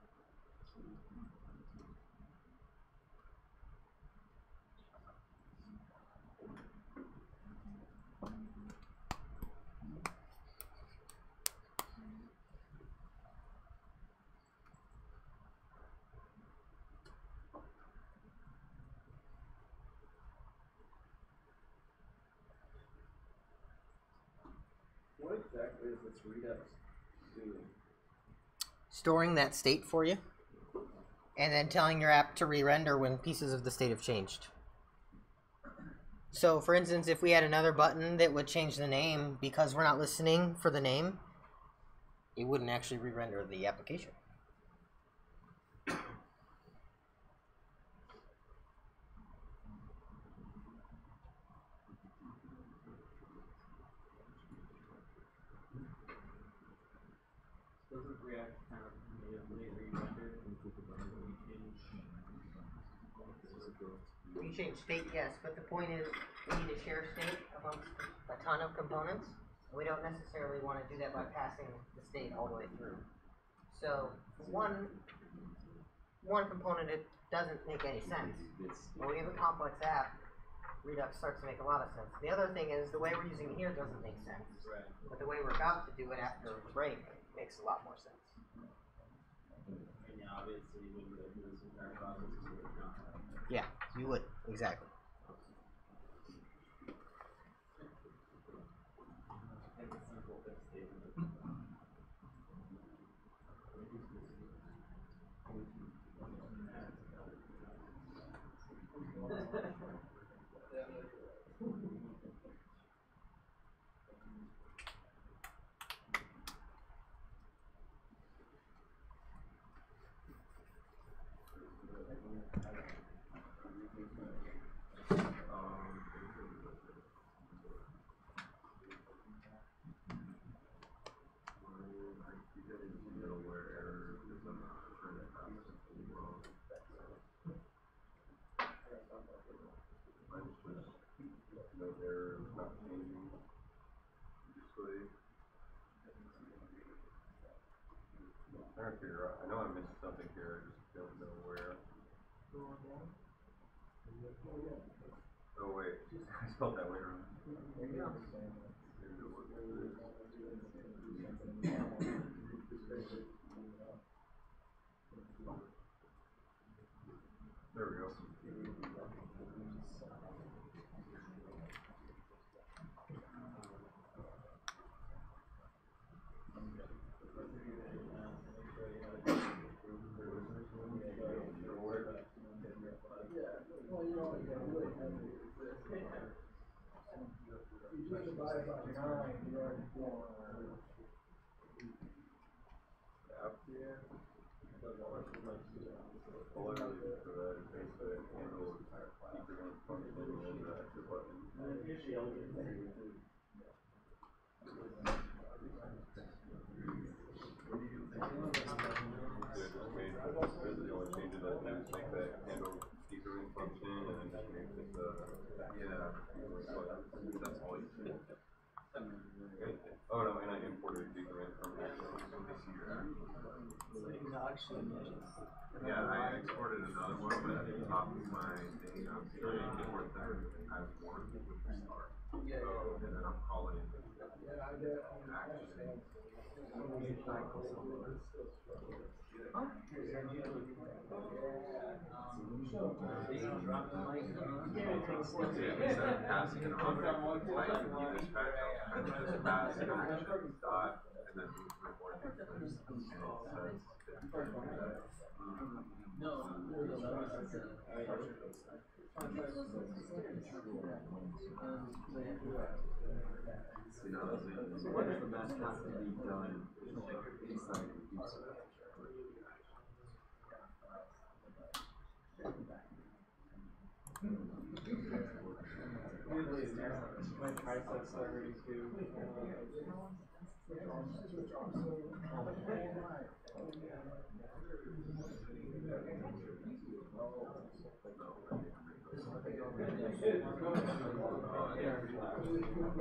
What exactly is this Redux doing? Storing that state for you, and then telling your app to re-render when pieces of the state have changed. So, for instance, if we had another button that would change the name because we're not listening for the name, it wouldn't actually re-render the application. Doesn't React kind of natively re-render when you When you change state, yes, but the point is we need to share state amongst a ton of components. And we don't necessarily want to do that by passing the state all the way through. So one component, it doesn't make any sense. When we have a complex app, Redux starts to make a lot of sense. The other thing is the way we're using it here doesn't make sense. Right. But the way we're about to do it after the break makes a lot more sense. And yeah, obviously when you go through this entire process, you would not. Yeah, you would, exactly. Like a simple if statement. I know I missed something here, I just don't know where. Oh wait, I spelled that way wrong. There we go. Oh no, and I imported decrement from there. Yeah, I exported another one, but at the top of my thing, I'm saying import that as one with the star. So, and then I'm calling it instead of passing an object like in dispatch, I just pass an action dot and then move to report and it says So what does the match have to be done inside the user? My triceps already too.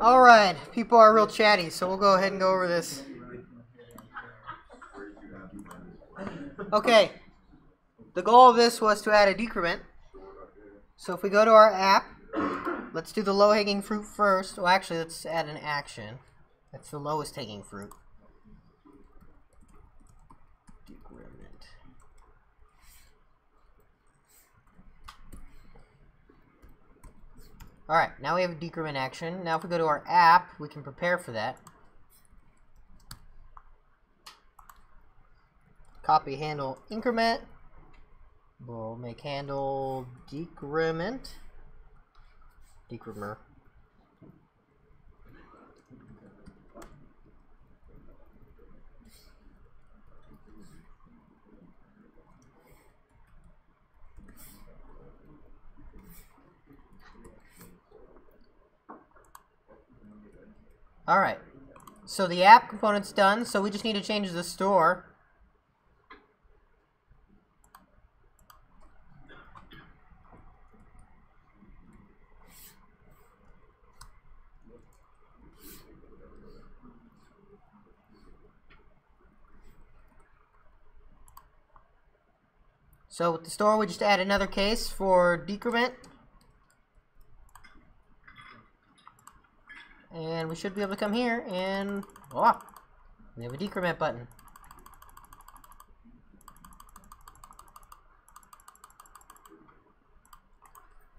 All right, people are real chatty, so we'll go ahead and go over this. Okay, the goal of this was to add a decrement. So if we go to our app, let's do the low-hanging fruit first. Well, actually, let's add an action. That's the lowest hanging fruit. Decrement. Alright, now we have a decrement action. Now if we go to our app, we can prepare for that. Copy handle increment. We'll make handle decrement. Decremer. Alright, so the app component's done, so we just need to change the store. So with the store, we just add another case for decrement. And we should be able to come here and, oh, we have a decrement button.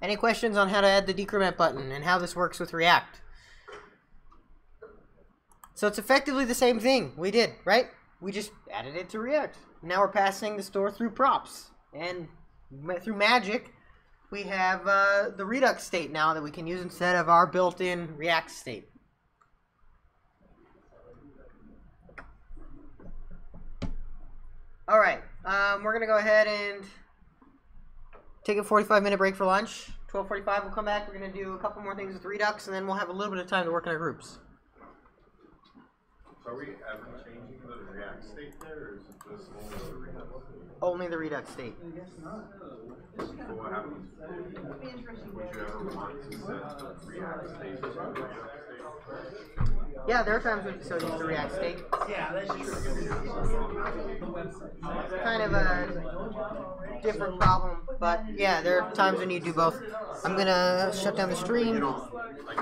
Any questions on how to add the decrement button and how this works with React? So it's effectively the same thing we did, right? We just added it to React. Now we're passing the store through props. And through magic, we have the Redux state now that we can use instead of our built-in React state. All right, we're gonna go ahead and take a 45-minute break for lunch. 12:45, we'll come back. We're gonna do a couple more things with Redux, and then we'll have a little bit of time to work in our groups. So are we ever changing the React state there, or is it just only the Redux state? Only the Redux state. I guess not. So what happens? It'd be interesting. Would you ever want to set the React state to the Redux state? Yeah, there are times when you still use the React state. Yeah, that's true. Kind of a different problem, but yeah, there are times when you do both. I'm gonna shut down the stream. Like